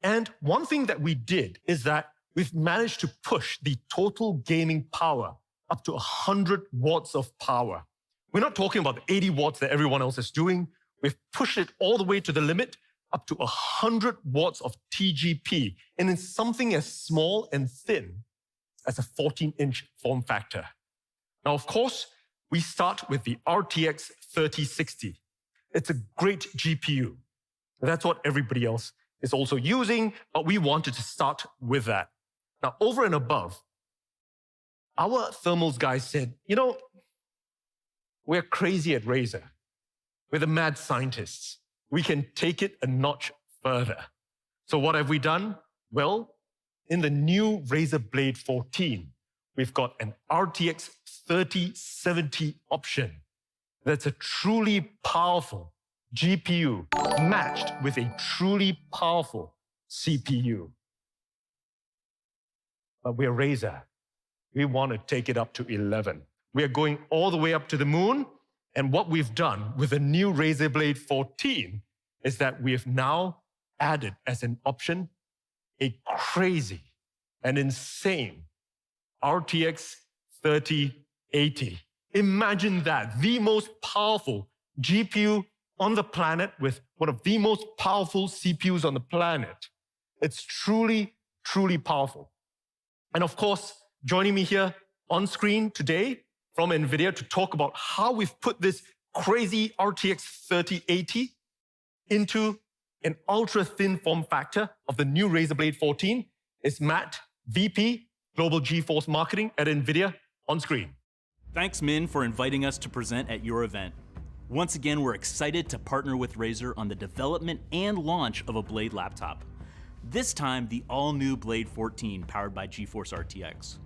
And one thing that we did is that we've managed to push the total gaming power up to 100 watts of power. We're not talking about the 80 watts that everyone else is doing. We've pushed it all the way to the limit, up to 100 watts of TGP, and in something as small and thin as a 14-inch form factor. Now, of course, we start with the RTX 3060. It's a great GPU. That's what everybody else is also using, but we wanted to start with that. Now, over and above, our thermals guys said, you know, we're crazy at Razer. We're the mad scientists. We can take it a notch further. So what have we done? Well, in the new Razer Blade 14, we've got an RTX 3070 option. That's a truly powerful GPU matched with a truly powerful CPU. But we're Razer. We want to take it up to 11. We are going all the way up to the moon. And what we've done with the new Razer Blade 14 is that we have now added as an option a crazy and insane RTX 3080. Imagine that, the most powerful GPU on the planet with one of the most powerful CPUs on the planet. It's truly, truly powerful. And of course, joining me here on screen today from NVIDIA to talk about how we've put this crazy RTX 3080 into an ultra-thin form factor of the new Razer Blade 14 is Matt, VP, Global GeForce Marketing at NVIDIA, on screen. Thanks, Min, for inviting us to present at your event. Once again, we're excited to partner with Razer on the development and launch of a Blade laptop. This time, the all-new Blade 14 powered by GeForce RTX.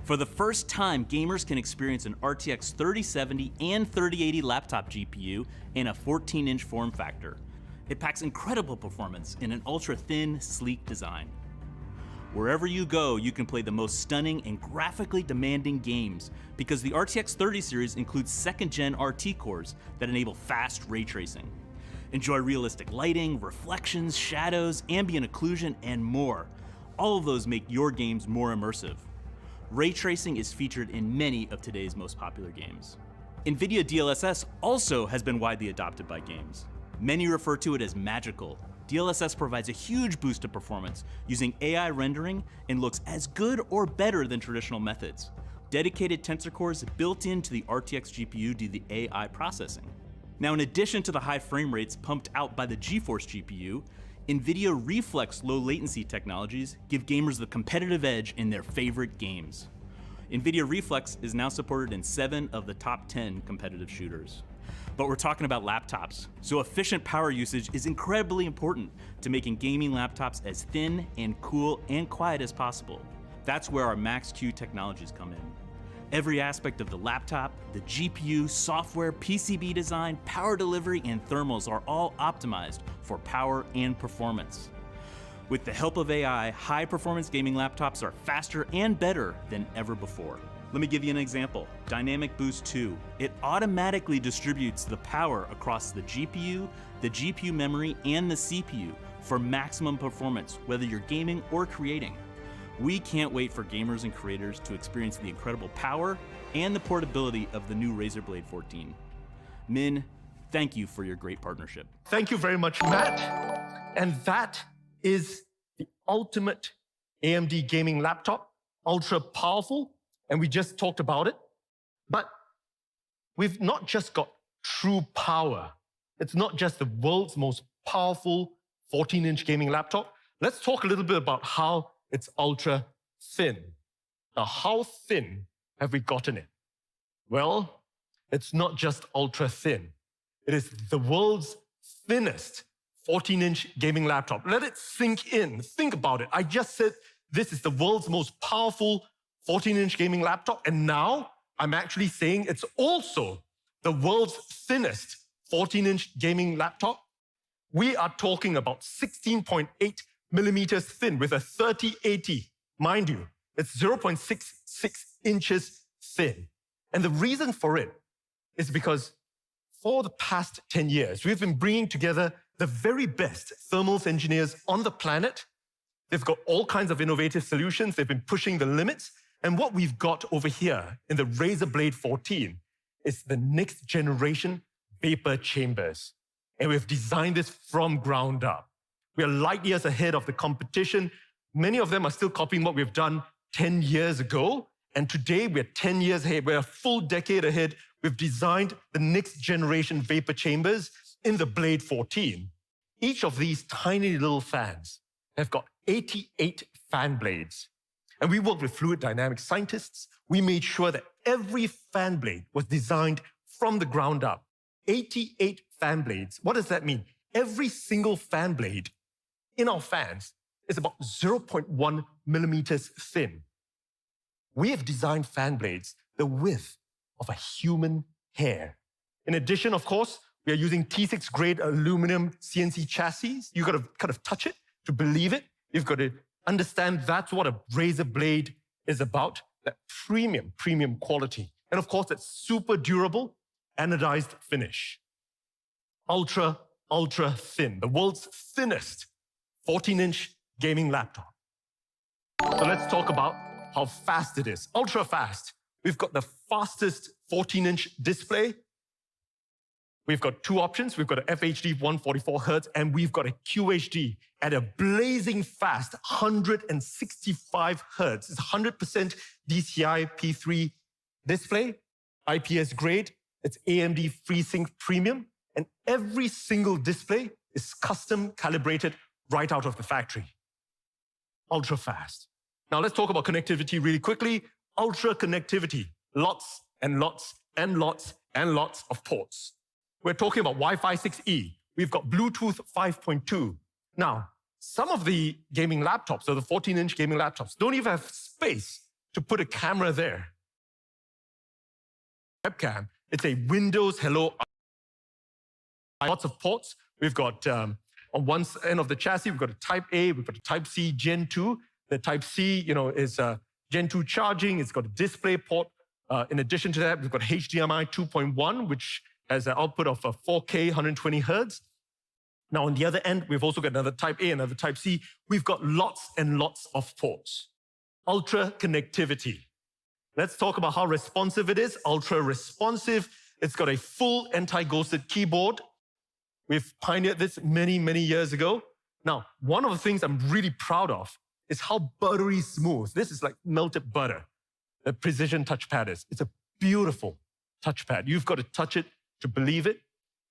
For the first time, gamers can experience an RTX 3070 and 3080 laptop GPU in a 14-inch form factor. It packs incredible performance in an ultra-thin, sleek design. Wherever you go, you can play the most stunning and graphically demanding games because the RTX 30 series includes second-gen RT cores that enable fast ray tracing. Enjoy realistic lighting, reflections, shadows, ambient occlusion, and more. All of those make your games more immersive. Ray tracing is featured in many of today's most popular games. NVIDIA DLSS also has been widely adopted by games. Many refer to it as magical. DLSS provides a huge boost to performance using AI rendering and looks as good or better than traditional methods. Dedicated tensor cores built into the RTX GPU do the AI processing. Now, in addition to the high frame rates pumped out by the GeForce GPU, NVIDIA Reflex low latency technologies give gamers the competitive edge in their favorite games. NVIDIA Reflex is now supported in 7 of the top 10 competitive shooters. But we're talking about laptops, so efficient power usage is incredibly important to making gaming laptops as thin and cool and quiet as possible. That's where our Max-Q technologies come in. Every aspect of the laptop, the GPU, software, PCB design, power delivery, and thermals are all optimized for power and performance. With the help of AI, high-performance gaming laptops are faster and better than ever before. Let me give you an example. Dynamic Boost 2. It automatically distributes the power across the GPU memory, and the CPU for maximum performance, whether you're gaming or creating. We can't wait for gamers and creators to experience the incredible power and the portability of the new Razer Blade 14. Min, thank you for your great partnership. Thank you very much, Matt. And that is the ultimate AMD gaming laptop, ultra powerful, and we just talked about it. But we've not just got true power. It's not just the world's most powerful 14-inch gaming laptop. Let's talk a little bit about how it's ultra thin. Now, how thin have we gotten it? Well, it's not just ultra thin. It is the world's thinnest 14-inch gaming laptop. Let it sink in. Think about it. I just said this is the world's most powerful 14-inch gaming laptop, and now I'm actually saying it's also the world's thinnest 14-inch gaming laptop. We are talking about 16.8 millimeters thin with a 3080. Mind you, it's 0.66 inches thin. And the reason for it is because for the past 10 years, we've been bringing together the very best thermals engineers on the planet. They've got all kinds of innovative solutions. They've been pushing the limits. And what we've got over here in the Razer Blade 14 is the next generation vapor chambers. And we've designed this from ground up. We are light years ahead of the competition. Many of them are still copying what we've done 10 years ago. And today we're 10 years ahead. We're a full decade ahead. We've designed the next generation vapor chambers in the Blade 14. Each of these tiny little fans have got 88 fan blades. And we worked with fluid dynamics scientists. We made sure that every fan blade was designed from the ground up. 88 fan blades. What does that mean? Every single fan blade in our fans is about 0.1 millimeters thin. We have designed fan blades the width of a human hair. In addition, of course, we are using T6 grade aluminum CNC chassis. You've got to kind of touch it to believe it. You've got to understand that's what a Razer Blade is about, that premium quality. And of course, that super durable anodized finish. Ultra thin, the world's thinnest 14-inch gaming laptop. So let's talk about how fast it is. Ultra fast. We've got the fastest 14-inch display. We've got two options. We've got an FHD 144 Hz, and we've got a QHD at a blazing fast 165 Hz. It's 100% DCI P3 display, IPS grade. It's AMD FreeSync Premium, and every single display is custom calibrated right out of the factory. Ultra fast. Now let's talk about connectivity really quickly. Ultra connectivity, lots and lots and lots and lots of ports. We're talking about Wi-Fi 6E. We've got Bluetooth 5.2. Now, some of the gaming laptops, or the 14-inch gaming laptops, don't even have space to put a camera there. Webcam, it's a Windows Hello. Lots of ports. We've got, on one end of the chassis, we've got a Type A, we've got a Type C Gen 2. The Type C, is Gen 2 charging. It's got a display port. In addition to that, we've got HDMI 2.1, which has an output of 4K 120 Hertz. Now, on the other end, we've also got another Type A, another Type C. We've got lots and lots of ports. Ultra connectivity. Let's talk about how responsive it is. Ultra responsive. It's got a full anti-ghosted keyboard. We've pioneered this many, many years ago. Now, one of the things I'm really proud of is how buttery smooth. This is like melted butter. The precision touchpad is. It's a beautiful touchpad. You've got to touch it to believe it.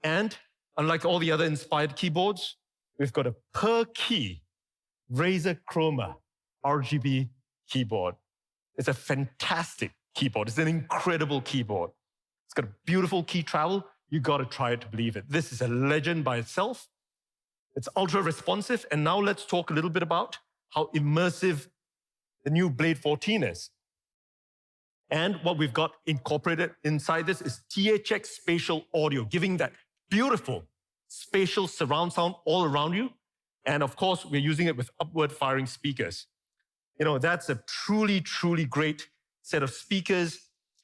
And unlike all the other inspired keyboards, we've got a per key Razer Chroma RGB keyboard. It's a fantastic keyboard. It's an incredible keyboard. It's got a beautiful key travel. You got to try it to believe it. This is a legend by itself. It's ultra responsive. And now let's talk a little bit about how immersive the new Blade 14 is. And what we've got incorporated inside this is THX spatial audio, giving that beautiful spatial surround sound all around you. And of course, we're using it with upward firing speakers. That's a truly, truly great set of speakers.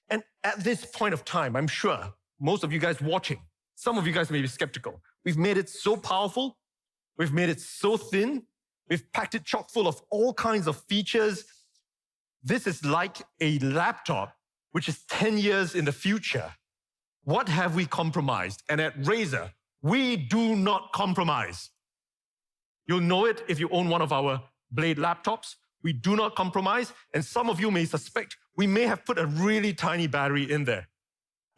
And at this point of time, I'm sure most of you guys watching, some of you guys may be skeptical. We've made it so powerful. We've made it so thin. We've packed it chock full of all kinds of features. This is like a laptop which is 10 years in the future. What have we compromised? And at Razer, we do not compromise. You'll know it if you own one of our Blade laptops. We do not compromise, and some of you may suspect we may have put a really tiny battery in there.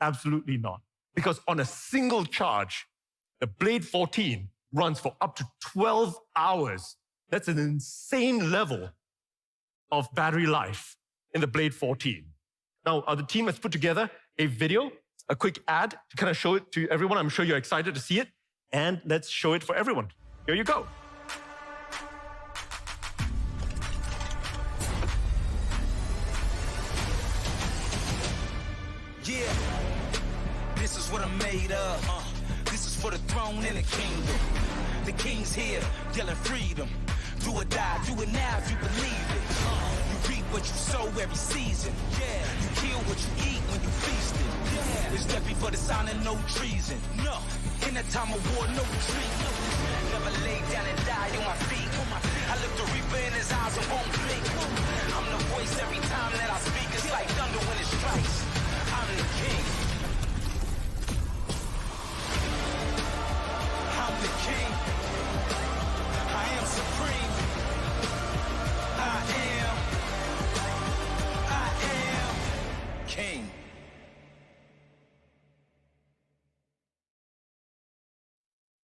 Absolutely not. Because on a single charge, the Blade 14 runs for up to 12 hours. That's an insane level of battery life in the Blade 14. Now, the team has put together a video, a quick ad to kind of show it to everyone. I'm sure you're excited to see it. And let's show it for everyone. Here you go. Yeah, this is what I'm made of. This is for the throne and the kingdom. The king's here, yelling freedom. Do or die, do it now if you believe it. You reap what you sow every season. Yeah, you kill what you eat when you feast it. Yeah, it's death before the sign of no treason. No, in that time of war, no retreat. Never lay down and die on my feet. I look the reaper in his eyes and won't blink. I'm the voice every time that I speak. It's like thunder when it strikes. I'm the king. I'm the king. I am supreme. I am king.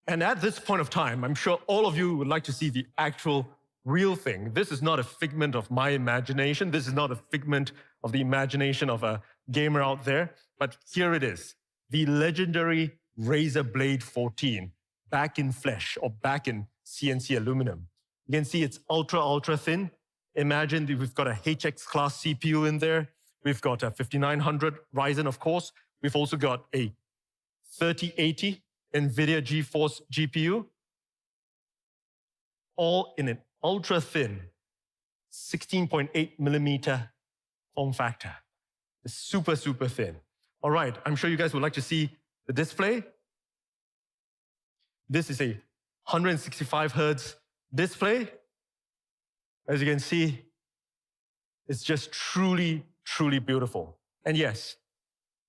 And at this point of time, I'm sure all of you would like to see the actual real thing. This is not a figment of my imagination. This is not a figment of the imagination of a gamer out there. But here it is, the legendary Razer Blade 14, back in flesh or back in CNC aluminum. You can see it's ultra thin. Imagine that we've got a HX class CPU in there. We've got a 5900 Ryzen, of course. We've also got a 3080 NVIDIA GeForce GPU, all in an ultra thin 16.8 millimeter form factor. It's super thin. All right, I'm sure you guys would like to see the display. This is a 165 Hertz display. As you can see, it's just truly beautiful. And yes,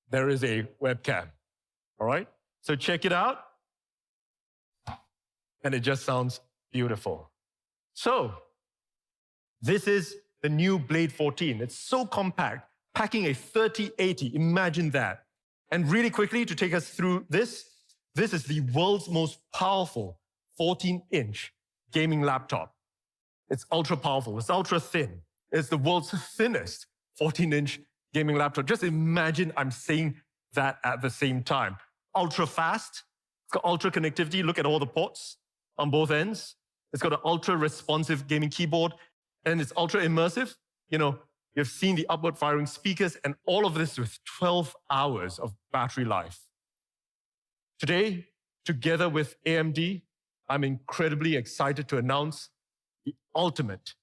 there is a webcam. All right? So check it out. And it just sounds beautiful. So, this is the new Blade 14. It's so compact, packing a 3080. Imagine that. And really quickly, to take us through this is the world's most powerful 14-inch gaming laptop. It's ultra powerful. It's ultra thin. It's the world's thinnest 14-inch gaming laptop. Just imagine I'm saying that at the same time. Ultra fast. It's got ultra connectivity. Look at all the ports on both ends. It's got an ultra responsive gaming keyboard, and it's ultra immersive. You know, you've seen the upward firing speakers, and all of this with 12 hours of battery life. Today, together with AMD, I'm incredibly excited to announce the ultimate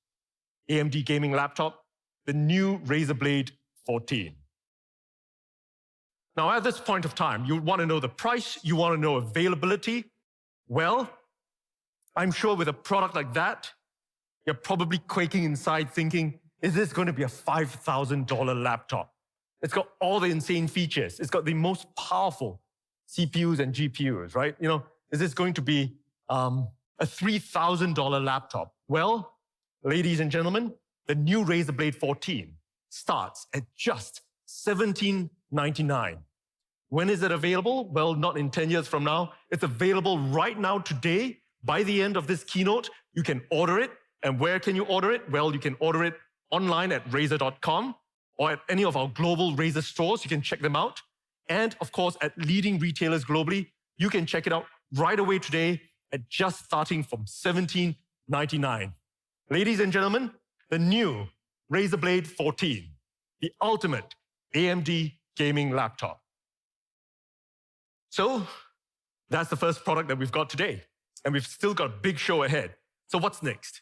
AMD gaming laptop, the new Razer Blade 14. Now, at this point of time, you want to know the price, you want to know availability. Well, I'm sure with a product like that, you're probably quaking inside thinking, is this going to be a $5,000 laptop? It's got all the insane features. It's got the most powerful CPUs and GPUs, right? You know, is this going to be a $3,000 laptop? Well, ladies and gentlemen, the new Razer Blade 14 starts at just $1,799. When is it available? Well, not in 10 years from now. It's available right now today. By the end of this keynote, you can order it. And where can you order it? Well, you can order it online at Razer.com or at any of our global Razer stores. You can check them out. And of course, at leading retailers globally, you can check it out right away today at just starting from $1,799. Ladies and gentlemen, the new Razer Blade 14, the ultimate AMD gaming laptop. So that's the first product that we've got today. And we've still got a big show ahead. So what's next?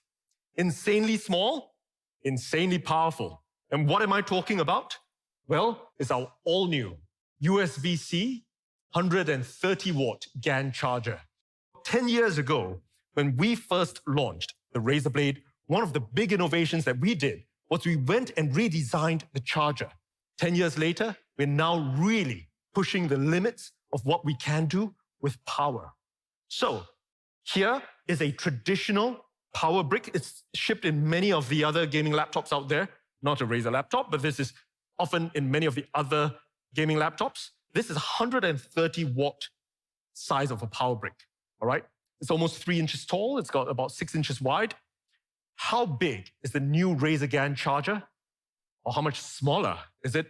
Insanely small, insanely powerful. And what am I talking about? Well, it's our all-new USB-C 130-watt GAN charger. 10 years ago, when we first launched the Razer Blade, one of the big innovations that we did was we went and redesigned the charger. 10 years later, we're now really pushing the limits of what we can do with power. So here is a traditional power brick. It's shipped in many of the other gaming laptops out there. Not a Razer laptop, but this is often in many of the other gaming laptops. This is 130 watt size of a power brick, all right? It's almost 3 inches tall. It's got about 6 inches wide. How big is the new Razer GAN charger? Or how much smaller is it?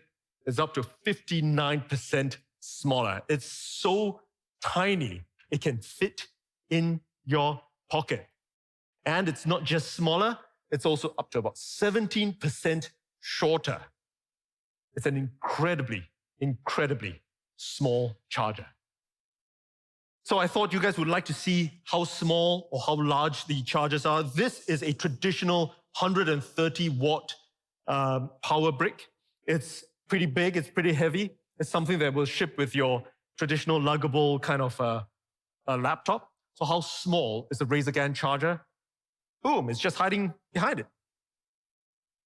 It's up to 59% smaller. It's so tiny, it can fit in your pocket. And it's not just smaller, it's also up to about 17% shorter. It's an incredibly, incredibly small charger. So I thought you guys would like to see how small or how large the chargers are. This is a traditional 130 watt power brick. It's pretty big, it's pretty heavy. It's something that will ship with your traditional luggable kind of a laptop. So how small is the Razer GAN charger? Boom, it's just hiding behind it.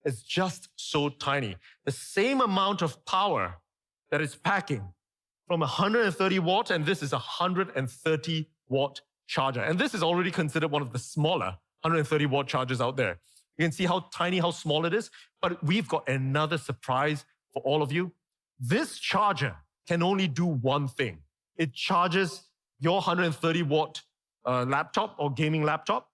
It's just so tiny. The same amount of power that it's packing from 130 watt, and this is a 130 watt charger. And this is already considered one of the smaller 130 watt chargers out there. You can see how tiny, how small it is, but we've got another surprise for all of you. This charger can only do one thing. It charges your 130 watt laptop or gaming laptop.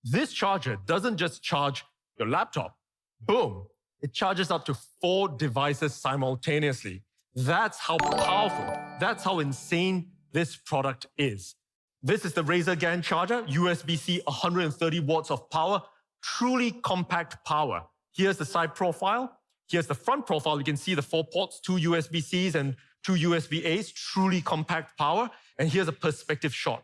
This charger doesn't just charge your laptop. Boom, it charges up to 4 devices simultaneously. That's how powerful, that's how insane this product is. This is the Razer GAN charger, USB-C 130 watts of power, truly compact power. Here's the side profile. Here's the front profile. You can see the 4 ports, 2 USB-Cs and 2 USB-As, truly compact power. And here's a perspective shot.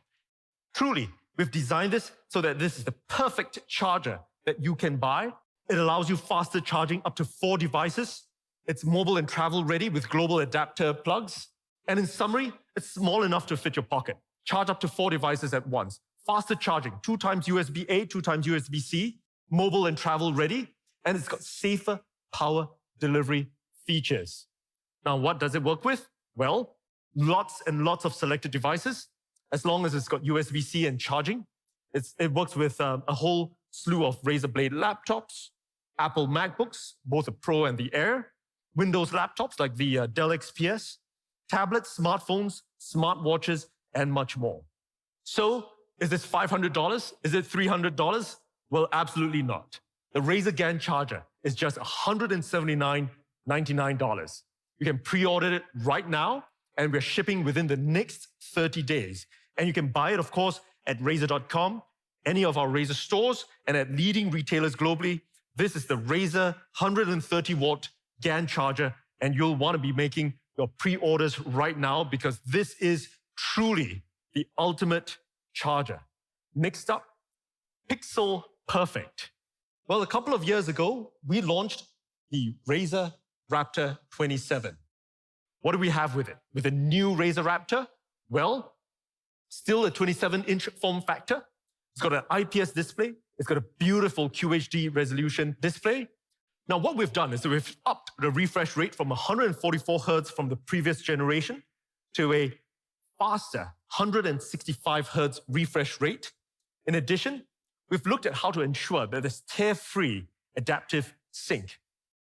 Truly, we've designed this so that this is the perfect charger that you can buy. It allows you faster charging up to 4 devices. It's mobile and travel ready with global adapter plugs. And in summary, it's small enough to fit your pocket. Charge up to 4 devices at once. Faster charging, 2 times USB-A, 2 times USB-C, mobile and travel ready. And it's got safer power delivery features. Now, what does it work with? Well, lots and lots of selected devices. As long as it's got USB-C and charging, it works with a whole slew of Razer Blade laptops, Apple MacBooks, both the Pro and the Air, Windows laptops like the Dell XPS, tablets, smartphones, smartwatches, and much more. So, is this $500? Is it $300? Well, absolutely not. The Razer GAN charger is just $179.99. You can pre-order it right now, and we're shipping within the next 30 days. And you can buy it, of course, at Razer.com, any of our Razer stores, and at leading retailers globally. This is the Razer 130 watt GAN charger, and you'll want to be making your pre-orders right now because this is truly the ultimate charger. Next up, Pixel Perfect. Well, a couple of years ago, we launched the Razer Raptor 27. What do we have with it? With the new Razer Raptor? Well, still a 27-inch form factor. It's got an IPS display. It's got a beautiful QHD resolution display. Now, what we've done is that we've upped the refresh rate from 144 Hertz from the previous generation to a faster 165 Hertz refresh rate. In addition, we've looked at how to ensure that there's tear-free adaptive sync.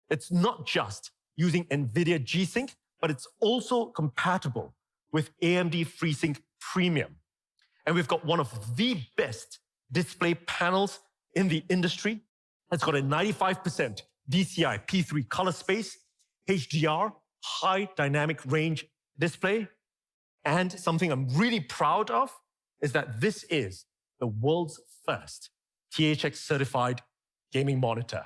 It's not just using NVIDIA G-Sync, but it's also compatible with AMD FreeSync Premium. And we've got one of the best display panels in the industry. It's got a 95% DCI P3 color space, HDR, high dynamic range display. And something I'm really proud of is that this is the world's first THX certified gaming monitor.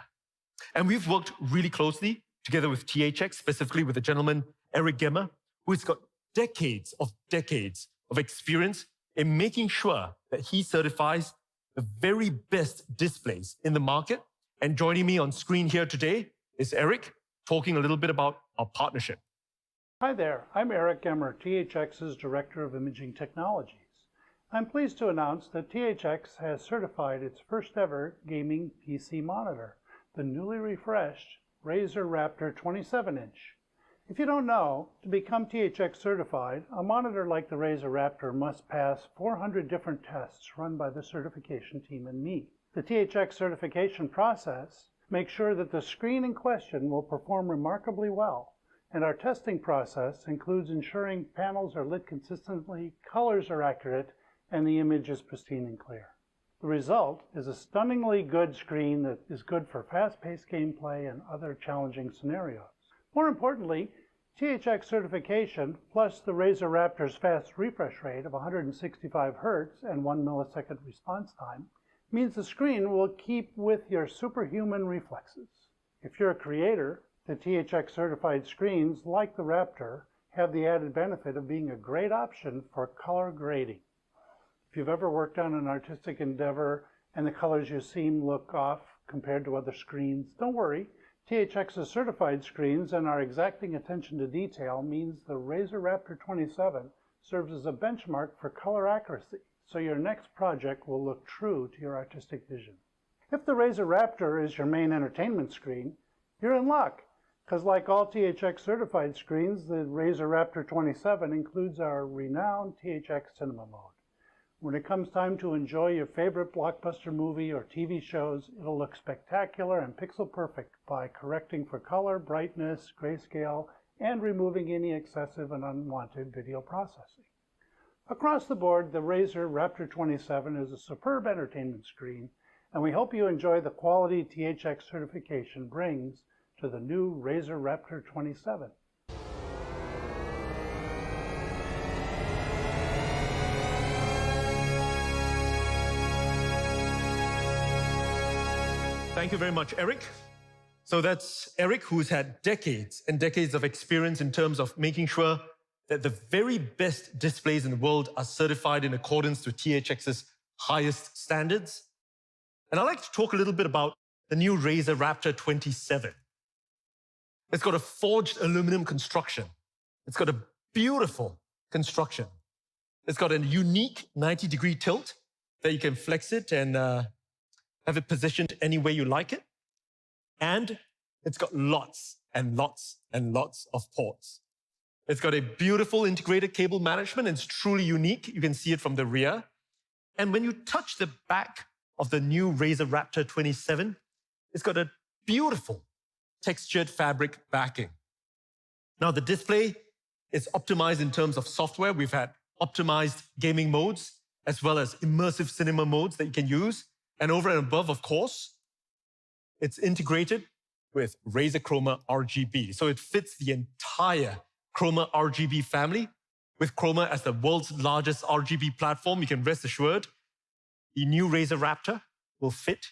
And we've worked really closely together with THX, specifically with the gentleman, Eric Gemmer, who's got decades of experience in making sure that he certifies the very best displays in the market. And joining me on screen here today is Eric, talking a little bit about our partnership. Hi there, I'm Eric Gemmer, THX's Director of Imaging Technologies. I'm pleased to announce that THX has certified its first ever gaming PC monitor, the newly refreshed Razer Raptor 27-inch. If you don't know, to become THX certified, a monitor like the Razer Raptor must pass 400 different tests run by the certification team and me. The THX certification process makes sure that the screen in question will perform remarkably well, and our testing process includes ensuring panels are lit consistently, colors are accurate, and the image is pristine and clear. The result is a stunningly good screen that is good for fast-paced gameplay and other challenging scenarios. More importantly, THX certification plus the Razer Raptor's fast refresh rate of 165 Hz and 1 millisecond response time means the screen will keep with your superhuman reflexes. If you're a creator, the THX certified screens, like the Raptor, have the added benefit of being a great option for color grading. If you've ever worked on an artistic endeavor and the colors you see look off compared to other screens, don't worry. THX's certified screens and our exacting attention to detail means the Razer Raptor 27 serves as a benchmark for color accuracy, so your next project will look true to your artistic vision. If the Razer Raptor is your main entertainment screen, you're in luck, because like all THX certified screens, the Razer Raptor 27 includes our renowned THX Cinema mode. When it comes time to enjoy your favorite blockbuster movie or TV shows, it'll look spectacular and pixel perfect by correcting for color, brightness, grayscale, and removing any excessive and unwanted video processing. Across the board, the Razer Raptor 27 is a superb entertainment screen, and we hope you enjoy the quality THX certification brings to the new Razer Raptor 27. Thank you very much, Eric. So that's Eric, who's had decades and decades of experience in terms of making sure that the very best displays in the world are certified in accordance to THX's highest standards. And I'd like to talk a little bit about the new Razer Raptor 27. It's got a forged aluminum construction. It's got a beautiful construction. It's got a unique 90-degree tilt that you can flex it and have it positioned any way you like it. And it's got lots and lots and lots of ports. It's got a beautiful integrated cable management. It's truly unique. You can see it from the rear. And when you touch the back of the new Razer Raptor 27, it's got a beautiful textured fabric backing. Now, the display is optimized in terms of software. We've had optimized gaming modes, as well as immersive cinema modes that you can use. And over and above, of course, it's integrated with Razer Chroma RGB. So it fits the entire Chroma RGB family. With Chroma as the world's largest RGB platform, you can rest assured the new Razer Raptor will fit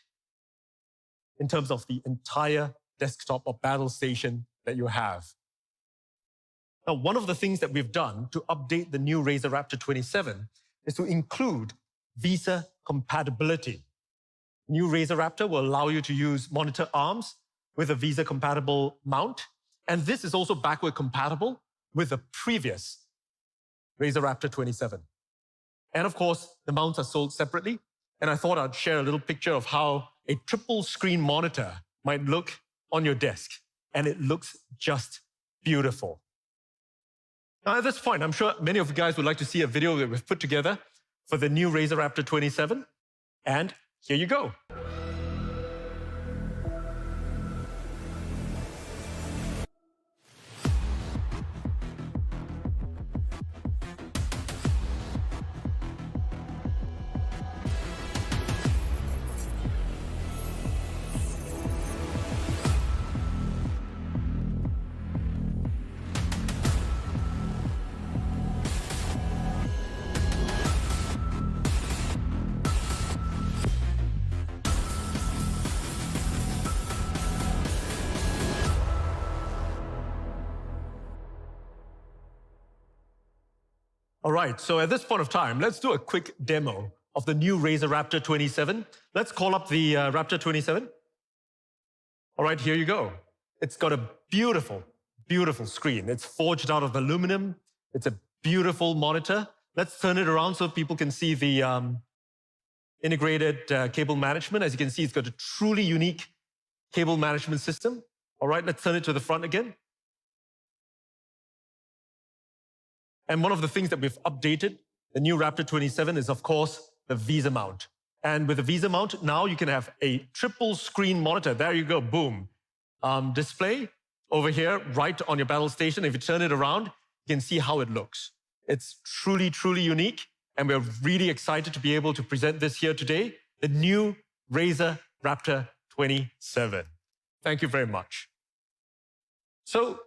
in terms of the entire desktop or battle station that you have. Now, one of the things that we've done to update the new Razer Raptor 27 is to include VESA compatibility. New Razer Raptor will allow you to use monitor arms with a VESA-compatible mount, and this is also backward compatible with the previous Razer Raptor 27. And of course, the mounts are sold separately, and I thought I'd share a little picture of how a triple-screen monitor might look on your desk, and it looks just beautiful. Now, at this point, I'm sure many of you guys would like to see a video that we've put together for the new Razer Raptor 27, and here you go. All right, so at this point of time, let's do a quick demo of the new Razer Raptor 27. Let's call up the Raptor 27. All right, here you go. It's got a beautiful, beautiful screen. It's forged out of aluminum. It's a beautiful monitor. Let's turn it around so people can see the integrated cable management. As you can see, it's got a truly unique cable management system. All right, let's turn it to the front again. And one of the things that we've updated, the new Raptor 27, is of course the VESA mount. And with the VESA mount, now you can have a triple screen monitor. There you go, boom. Display over here, right on your battle station. If you turn it around, you can see how it looks. It's truly, truly unique. And we're really excited to be able to present this here today, the new Razer Raptor 27. Thank you very much. So,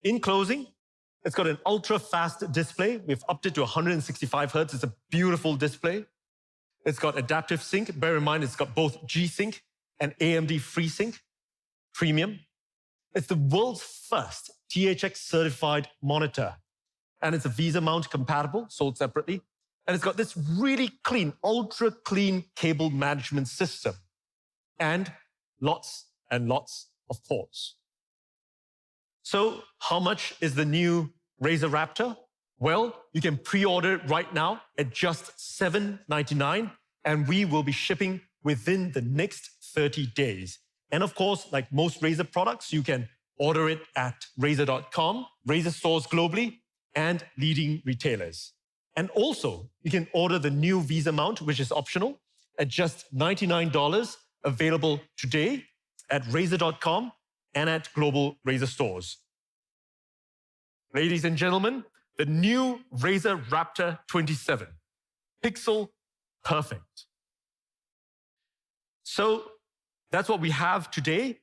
in closing, it's got an ultra-fast display. We've upped it to 165 Hz. It's a beautiful display. It's got adaptive sync. Bear in mind, it's got both G-Sync and AMD FreeSync Premium. It's the world's first THX-certified monitor. And it's a VESA mount compatible, sold separately. And it's got this really clean, ultra-clean cable management system. And lots of ports. So how much is the new Razer Raptor? Well, you can pre-order it right now at just $799, and we will be shipping within the next 30 days. And of course, like most Razer products, you can order it at Razer.com, Razer stores globally, and leading retailers. And also, you can order the new VESA mount, which is optional, at just $99, available today at Razer.com and at global Razer stores. Ladies and gentlemen, the new Razer Raptor 27, pixel perfect. So that's what we have today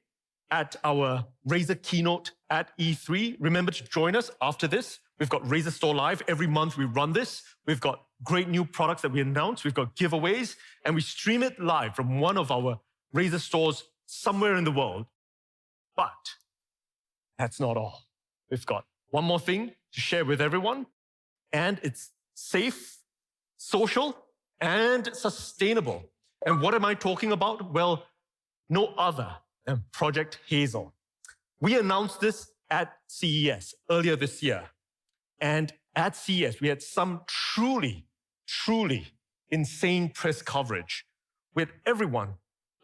at our Razer keynote at E3. Remember to join us after this. We've got Razer Store Live. Every month we run this. We've got great new products that we announce. We've got giveaways, and we stream it live from one of our Razer stores somewhere in the world. But that's not all. We've got one more thing to share with everyone, and it's safe, social, and sustainable. And what am I talking about? Well, no other than Project Hazel. We announced this at CES earlier this year. And at CES, we had some truly, truly insane press coverage with everyone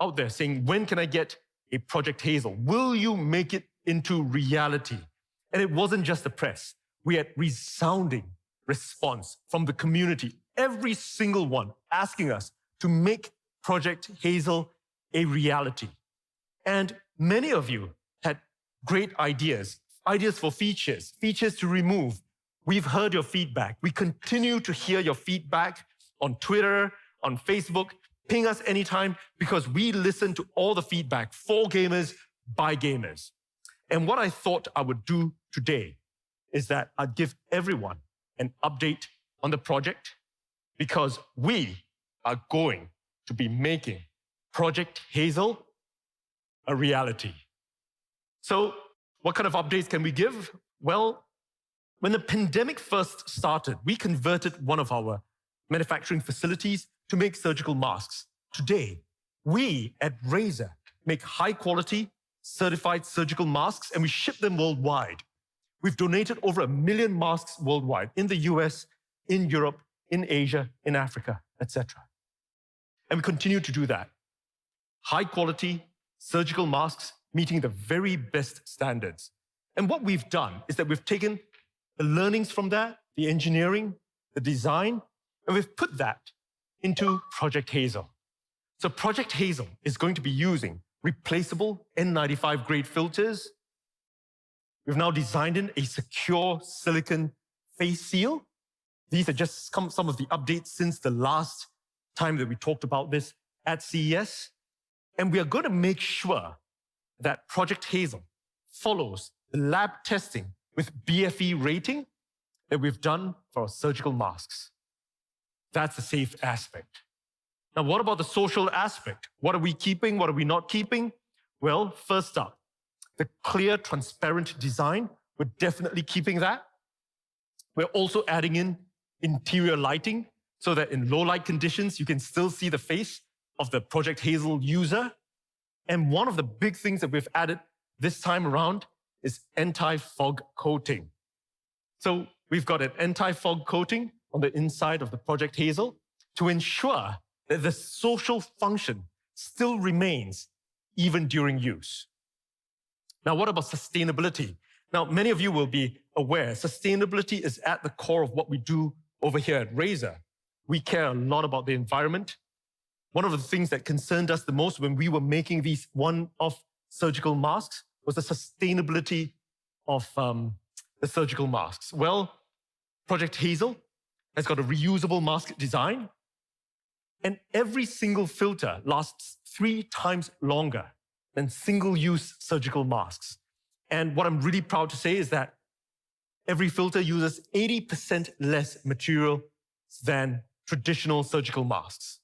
out there saying, when can I get a Project Hazel? Will you make it into reality? And it wasn't just the press. We had resounding response from the community, every single one asking us to make Project Hazel a reality. And many of you had great ideas for features to remove. We've heard your feedback. We continue to hear your feedback on Twitter, on Facebook. Ping us anytime because we listen to all the feedback for gamers, by gamers. And what I thought I would do today is that I'd give everyone an update on the project because we are going to be making Project Hazel a reality. So what kind of updates can we give? Well, when the pandemic first started, we converted one of our manufacturing facilities to make surgical masks. Today, we at Razer make high-quality, certified surgical masks, and we ship them worldwide. We've donated over 1 million masks worldwide in the US, in Europe, in Asia, in Africa, etc. And we continue to do that. High-quality surgical masks meeting the very best standards. And what we've done is that we've taken the learnings from that, the engineering, the design, and we've put that into Project Hazel. So Project Hazel is going to be using replaceable N95 grade filters. We've now designed in a secure silicon face seal. These are just some of the updates since the last time that we talked about this at CES. And we are going to make sure that Project Hazel follows the lab testing with BFE rating that we've done for our surgical masks. That's the safe aspect. Now, what about the social aspect? What are we keeping? What are we not keeping? Well, first up, the clear, transparent design. We're definitely keeping that. We're also adding in interior lighting so that in low light conditions, you can still see the face of the Project Hazel user. And one of the big things that we've added this time around is anti-fog coating. So we've got an anti-fog coating on the inside of the Project Hazel to ensure that the social function still remains even during use. Now, what about sustainability? Now, many of you will be aware sustainability is at the core of what we do over here at Razer. We care a lot about the environment. One of the things that concerned us the most when we were making these one-off surgical masks was the sustainability of the surgical masks. Well, Project Hazel has got a reusable mask design, and every single filter lasts 3 times longer than single-use surgical masks. And what I'm really proud to say is that every filter uses 80% less material than traditional surgical masks.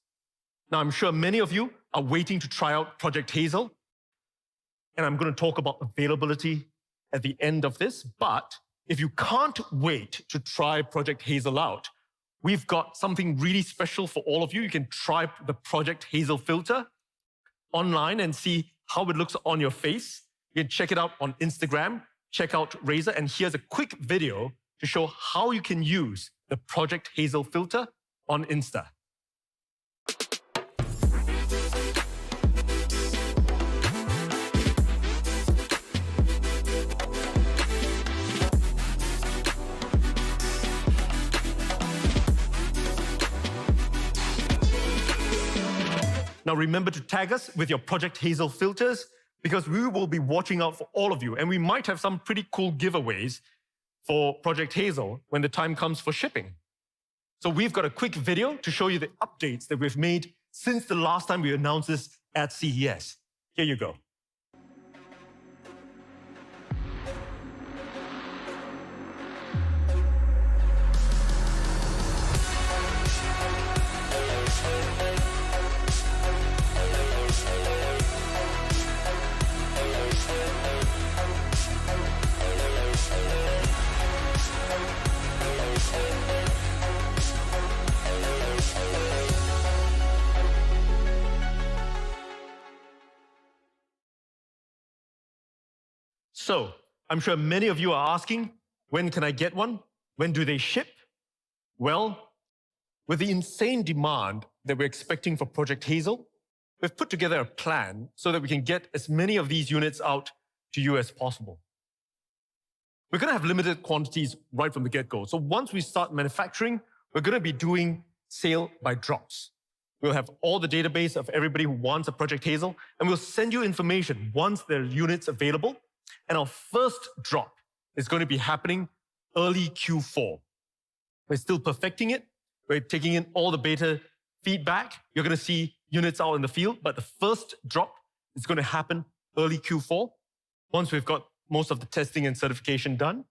Now, I'm sure many of you are waiting to try out Project Hazel, and I'm going to talk about availability at the end of this. But if you can't wait to try Project Hazel out, we've got something really special for all of you. You can try the Project Hazel filter online and see how it looks on your face. You can check it out on Instagram, check out Razer, and here's a quick video to show how you can use the Project Hazel filter on Insta. Now remember to tag us with your Project Hazel filters because we will be watching out for all of you, and we might have some pretty cool giveaways for Project Hazel when the time comes for shipping. So we've got a quick video to show you the updates that we've made since the last time we announced this at CES. Here you go. So, I'm sure many of you are asking, when can I get one? When do they ship? Well, with the insane demand that we're expecting for Project Hazel, we've put together a plan so that we can get as many of these units out to you as possible. We're going to have limited quantities right from the get-go. So once we start manufacturing, we're going to be doing sale by drops. We'll have all the database of everybody who wants a Project Hazel, and we'll send you information once there are units available. And our first drop is going to be happening early Q4. We're still perfecting it. We're taking in all the beta feedback. You're going to see units out in the field, but the first drop is going to happen early Q4 once we've got most of the testing and certification done.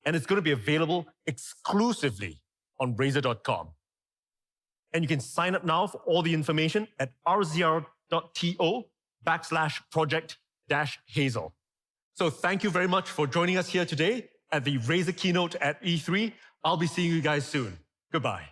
And it's going to be available exclusively on Razer.com. And you can sign up now for all the information at rzr.to/project-hazel. So thank you very much for joining us here today at the Razer keynote at E3. I'll be seeing you guys soon. Goodbye.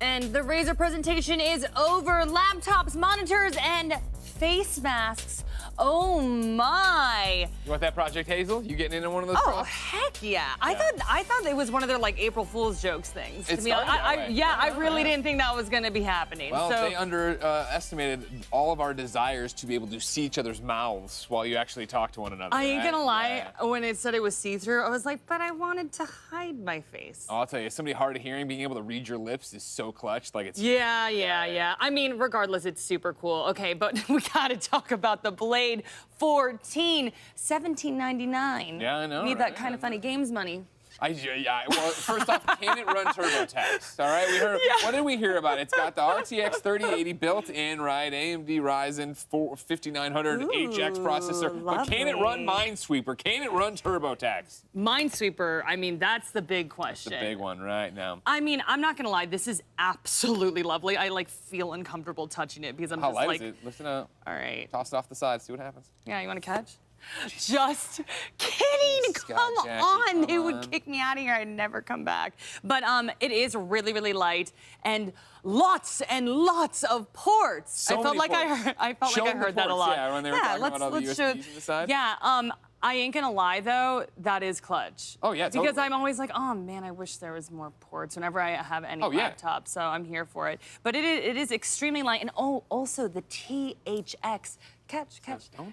And the Razer presentation is over. Laptops, monitors, and face masks. Oh my! You want that Project Hazel? You getting into one of those? Oh props? heck yeah! I thought it was one of their like April Fool's jokes things. It's I really didn't think that was going to be happening. Well, so they underestimated all of our desires to be able to see each other's mouths while you actually talk to one another. I ain't gonna lie. When it said it was see-through, I was like, but I wanted to hide my face. Oh, I'll tell you, somebody hard of hearing, being able to read your lips is so clutch. Like it's. Yeah. I mean, regardless, it's super cool. Okay, but we gotta talk about the Blade 14, $17.99. Yeah, I know. Need that kind of funny games money. Well, first off, can it run TurboTax? All right, we heard. What did we hear about it? It's got the RTX 3080 built in, right? AMD Ryzen 5900 HX processor. But can it run Minesweeper? Can it run TurboTax? Minesweeper, I mean, that's the big question. The big one right now. I mean, I'm not gonna lie, this is absolutely lovely. I like feel uncomfortable touching it because I'm How just light like. is it? Listen up. All right. Toss it off the side, see what happens. Yeah, you want to catch? Just kidding. Come Jackie, on. They come would on. kick me out of here. I'd never come back. But it is really, really light and lots and lots of ports. So I felt many like ports. I felt Show like I them the heard that a ports, lot. yeah, when they were talking about all the let's USBs show. on the side. Yeah. I ain't gonna lie though, that is clutch. Oh, yeah, Because totally. I'm always like, oh man, I wish there was more ports whenever I have any Oh, yeah. laptop. So I'm here for it. But it is extremely light, and also the THX. Catch.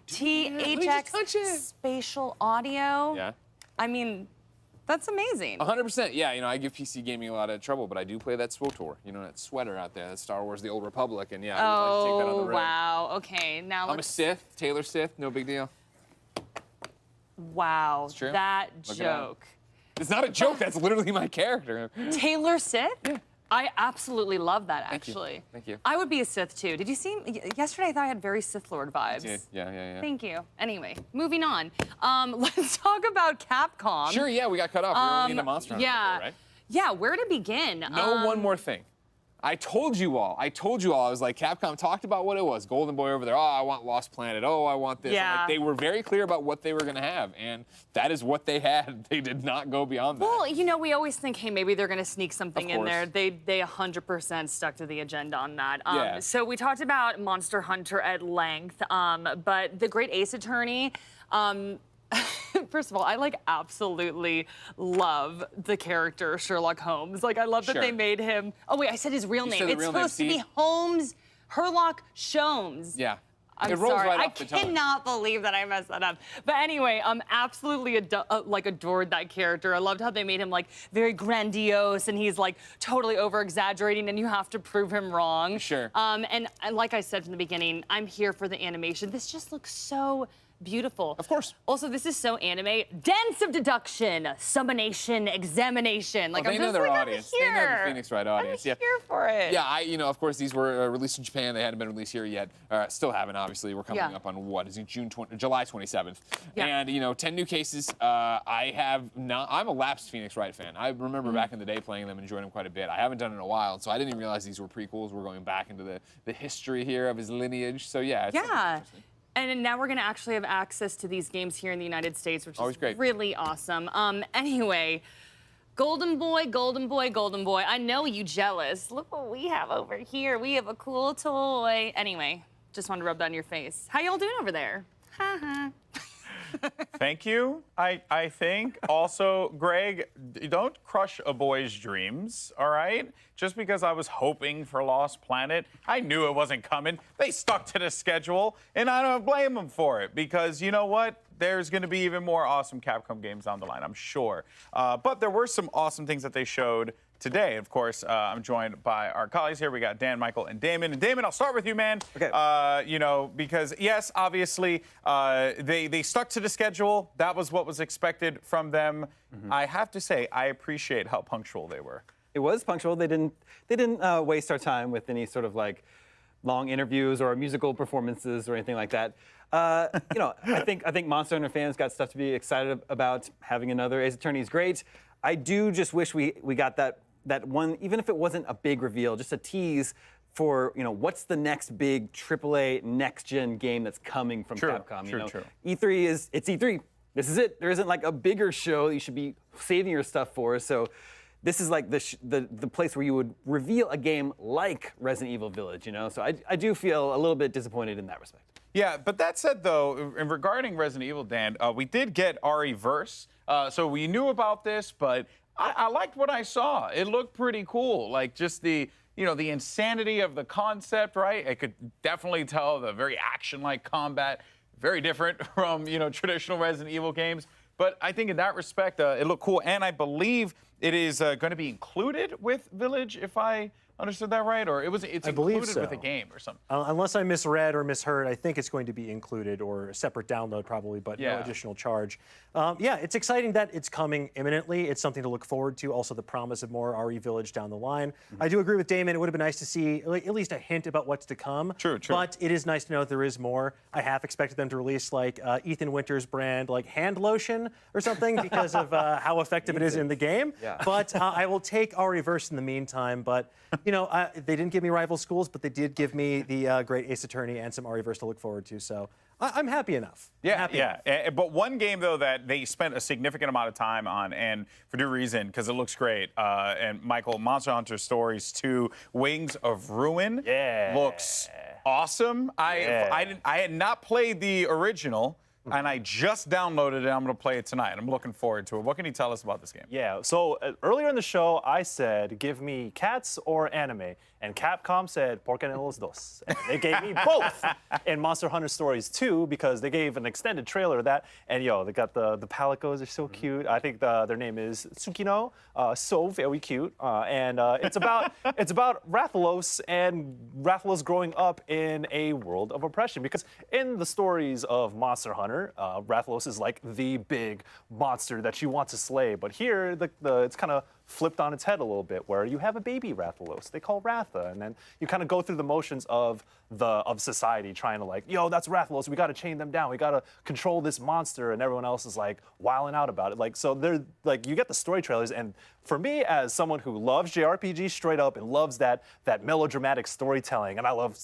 THX spatial audio. Yeah. I mean, that's amazing. 100%. Yeah, I give PC gaming a lot of trouble, but I do play that SWTOR. That sweater out there, that's Star Wars: The Old Republic, and yeah, I would like to take that on the road. Wow. Okay, now I'm a Sith, Taylor Sith, no big deal. Wow, It's true. that Look it up. joke. It's not a joke, that's literally my character. Taylor Sith? Yeah. I absolutely love that, actually. Thank you. I would be a Sith, too. Did you see? Yesterday, I thought I had very Sith Lord vibes. Yeah. Thank you. Anyway, moving on. Let's talk about Capcom. Sure, yeah, we got cut off. We were only in the Monster Hunter before, right? Yeah, where to begin? One more thing. I told you all. I was like, Capcom talked about what it was. Golden Boy over there. Oh, I want Lost Planet. Oh, I want this. Yeah. Like, they were very clear about what they were going to have, and that is what they had. They did not go beyond that. Well, we always think, hey, maybe they're going to sneak something Of in there. course. They 100% stuck to the agenda on that. Yeah. So we talked about Monster Hunter at length, but the Great Ace Attorney. First of all, I absolutely love the character Sherlock Holmes. I love that Sure. they made him. Oh wait, I said his real You name. said the It's real name, supposed to be Holmes Herlock Sholmes. Yeah. I'm It rolls sorry. right I off the tongue. cannot believe that I messed that up. But anyway, absolutely adored that character. I loved how they made him very grandiose, and he's totally over exaggerating, and you have to prove him wrong. Sure. And like I said from the beginning, I'm here for the animation. This just looks so beautiful. Of course. Also, this is so anime. Dance of deduction, summonation, examination. Well, they I'm know just their I'm audience. here. They know the Phoenix Wright audience. I'm here for it. Yeah, of course, these were released in Japan. They hadn't been released here yet. Still haven't, obviously. We're coming up on what? Is it July 27th? Yeah. And, 10 new cases. I'm a lapsed Phoenix Wright fan. I remember back in the day playing them and enjoying them quite a bit. I haven't done it in a while, so I didn't even realize these were prequels. We're going back into the history here of his lineage. So, yeah. It's interesting. And now we're going to actually have access to these games here in the United States, which Always is great. really awesome. Anyway, Golden Boy. I know you jealous. Look what we have over here. We have a cool toy. Anyway, just wanted to rub that in your face. How y'all doing over there? Thank you, I think. Also, Greg, don't crush a boy's dreams, all right? Just because I was hoping for Lost Planet, I knew it wasn't coming. They stuck to the schedule, and I don't blame them for it because you know what? There's going to be even more awesome Capcom games down the line, I'm sure. But there were some awesome things that they showed today. Of course, I'm joined by our colleagues here. We got Dan, Michael, and Damon. And Damon, I'll start with you, man. Okay. Because yes, obviously, they stuck to the schedule. That was what was expected from them. I have to say, I appreciate how punctual they were. It was punctual. They didn't waste our time with any sort of long interviews or musical performances or anything like that. I think Monster Hunter fans got stuff to be excited about. Having another Ace Attorney is great. I do just wish we got that one, even if it wasn't a big reveal, just a tease for what's the next big AAA next-gen game that's coming from Capcom. True. E3 it's E3. This is it. There isn't a bigger show that you should be saving your stuff for. So this is the place where you would reveal a game like Resident Evil Village. So I do feel a little bit disappointed in that respect. Yeah, but that said, though, regarding Resident Evil, Dan, we did get RE-verse, so we knew about this, but I liked what I saw. It looked pretty cool, just the insanity of the concept, right? I could definitely tell the very action-like combat, very different from traditional Resident Evil games. But I think in that respect, it looked cool, and I believe it is going to be included with Village, if I understood that right? Or it's included with a game or something? Unless I misread or misheard, I think it's going to be included or a separate download probably, but no additional charge. Yeah, it's exciting that it's coming imminently. It's something to look forward to. Also, the promise of more RE Village down the line. I do agree with Damon. It would have been nice to see at least a hint about what's to come. True. But it is nice to know that there is more. I half expected them to release Ethan Winters brand hand lotion or something because of how effective it is in the game. Yeah. But I will take RE-verse in the meantime. But You know, they didn't give me rival schools, but they did give me the great Ace Attorney and some Ariverse to look forward to. So I'm happy enough. But one game, though, that they spent a significant amount of time on, and for good reason, because it looks great. And Michael, Monster Hunter Stories 2, Wings of Ruin looks awesome. I had not played the original. And I just downloaded it. I'm going to play it tonight. I'm looking forward to it. What can you tell us about this game? Yeah, so earlier in the show, I said, give me cats or anime. And Capcom said, ¿Por qué no los dos? And they gave me both in Monster Hunter Stories 2 because they gave an extended trailer of that. And, they got the palicos. They're so cute. I think their name is Tsukino. So very cute. And it's about Rathalos and Rathalos growing up in a world of oppression. Because in the stories of Monster Hunter, Rathalos is like the big monster that you want to slay. But here, it's kind of flipped on its head a little bit, where you have a baby Rathalos they call Ratha, and then you kind of go through the motions of society trying to that's Rathalos, we got to chain them down, we got to control this monster, and everyone else is like wilding out about it. So they're you get the story trailers, and for me, as someone who loves JRPGs straight up and loves that melodramatic storytelling, and I love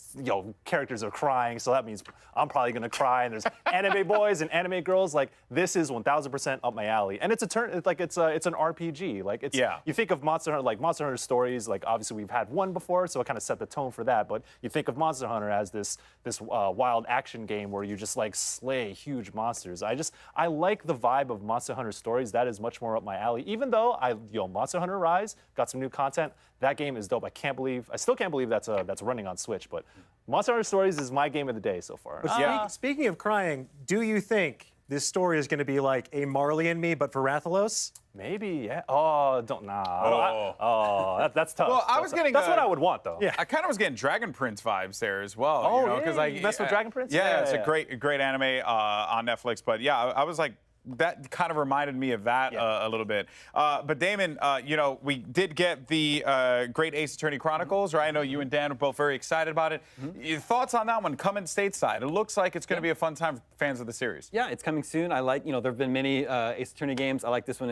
characters are crying, so that means I'm probably gonna cry, and there's anime boys and anime girls, this is 1000% up my alley, and it's an RPG, you think of Monster Hunter, Monster Hunter Stories, obviously we've had one before, so it kind of set the tone for that, but you think of Monster Hunter as this wild action game where you just slay huge monsters. I like the vibe of Monster Hunter Stories. That is much more up my alley, even though Monster Hunter Rise got some new content. That game is dope. I still can't believe that's running on Switch, but Monster Hunter Stories is my game of the day so far. But speaking of crying, do you think this story is going to be like a Marley and Me, but for Rathalos? Maybe, yeah. Oh, that's tough. Well, that's what I would want, though. Yeah, I kind of was getting Dragon Prince vibes there as well. You messed with Dragon Prince? Yeah, it's a great anime on Netflix. But yeah, I was like, that kind of reminded me of that a little bit. But Damon, we did get the Great Ace Attorney Chronicles, right? I know you and Dan are both very excited about it. Your thoughts on that one coming stateside? It looks like it's going to be a fun time for fans of the series. Yeah, it's coming soon. I like, there have been many Ace Attorney games. I like this one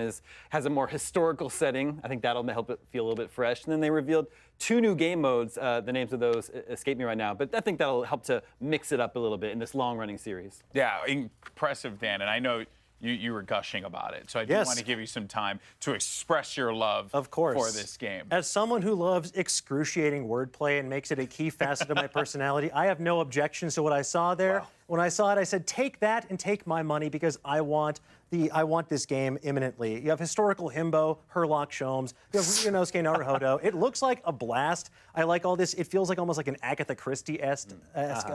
has a more historical setting. I think that'll help it feel a little bit fresh. And then they revealed 2 new game modes. The names of those escape me right now, but I think that'll help to mix it up a little bit in this long-running series. Yeah, impressive, Dan. And I know you were gushing about it, so I do want to give you some time to express your love for this game. As someone who loves excruciating wordplay and makes it a key facet of my personality, I have no objections to what I saw there. Wow. When I saw it, I said, take that and take my money, because I want this game imminently. You have historical himbo, Herlock Sholmes, you have Ryunosuke Naruhodo. It looks like a blast. I like all this. It feels like almost like an Agatha Christie-esque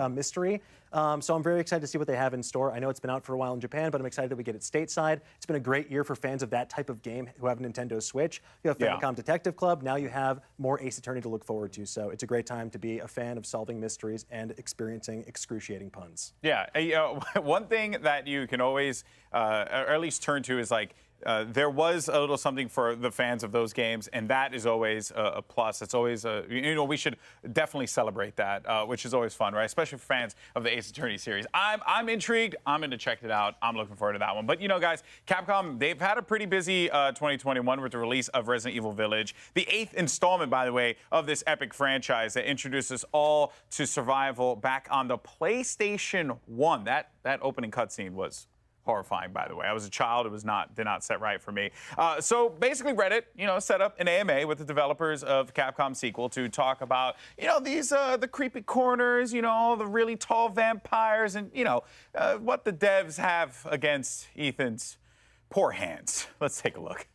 mystery. So I'm very excited to see what they have in store. I know it's been out for a while in Japan, but I'm excited that we get it stateside. It's been a great year for fans of that type of game who have a Nintendo Switch. You have Famicom Detective Club. Now you have more Ace Attorney to look forward to. So it's a great time to be a fan of solving mysteries and experiencing excruciating puns. Yeah, one thing that you can always, or at least turn to, is there was a little something for the fans of those games, and that is always a plus. It's always we should definitely celebrate that, which is always fun, right? Especially for fans of the Ace Attorney series. I'm intrigued. I'm going to check it out. I'm looking forward to that one. But guys, Capcom, they've had a pretty busy 2021 with the release of Resident Evil Village, the 8th installment, by the way, of this epic franchise that introduces all to survival back on the PlayStation 1. That opening cutscene was horrifying, by the way. I was a child. It did not set right for me. So basically Reddit, set up an AMA with the developers of Capcom sequel to talk about, these, the creepy corners, the really tall vampires, and, what the devs have against Ethan's poor hands. Let's take a look.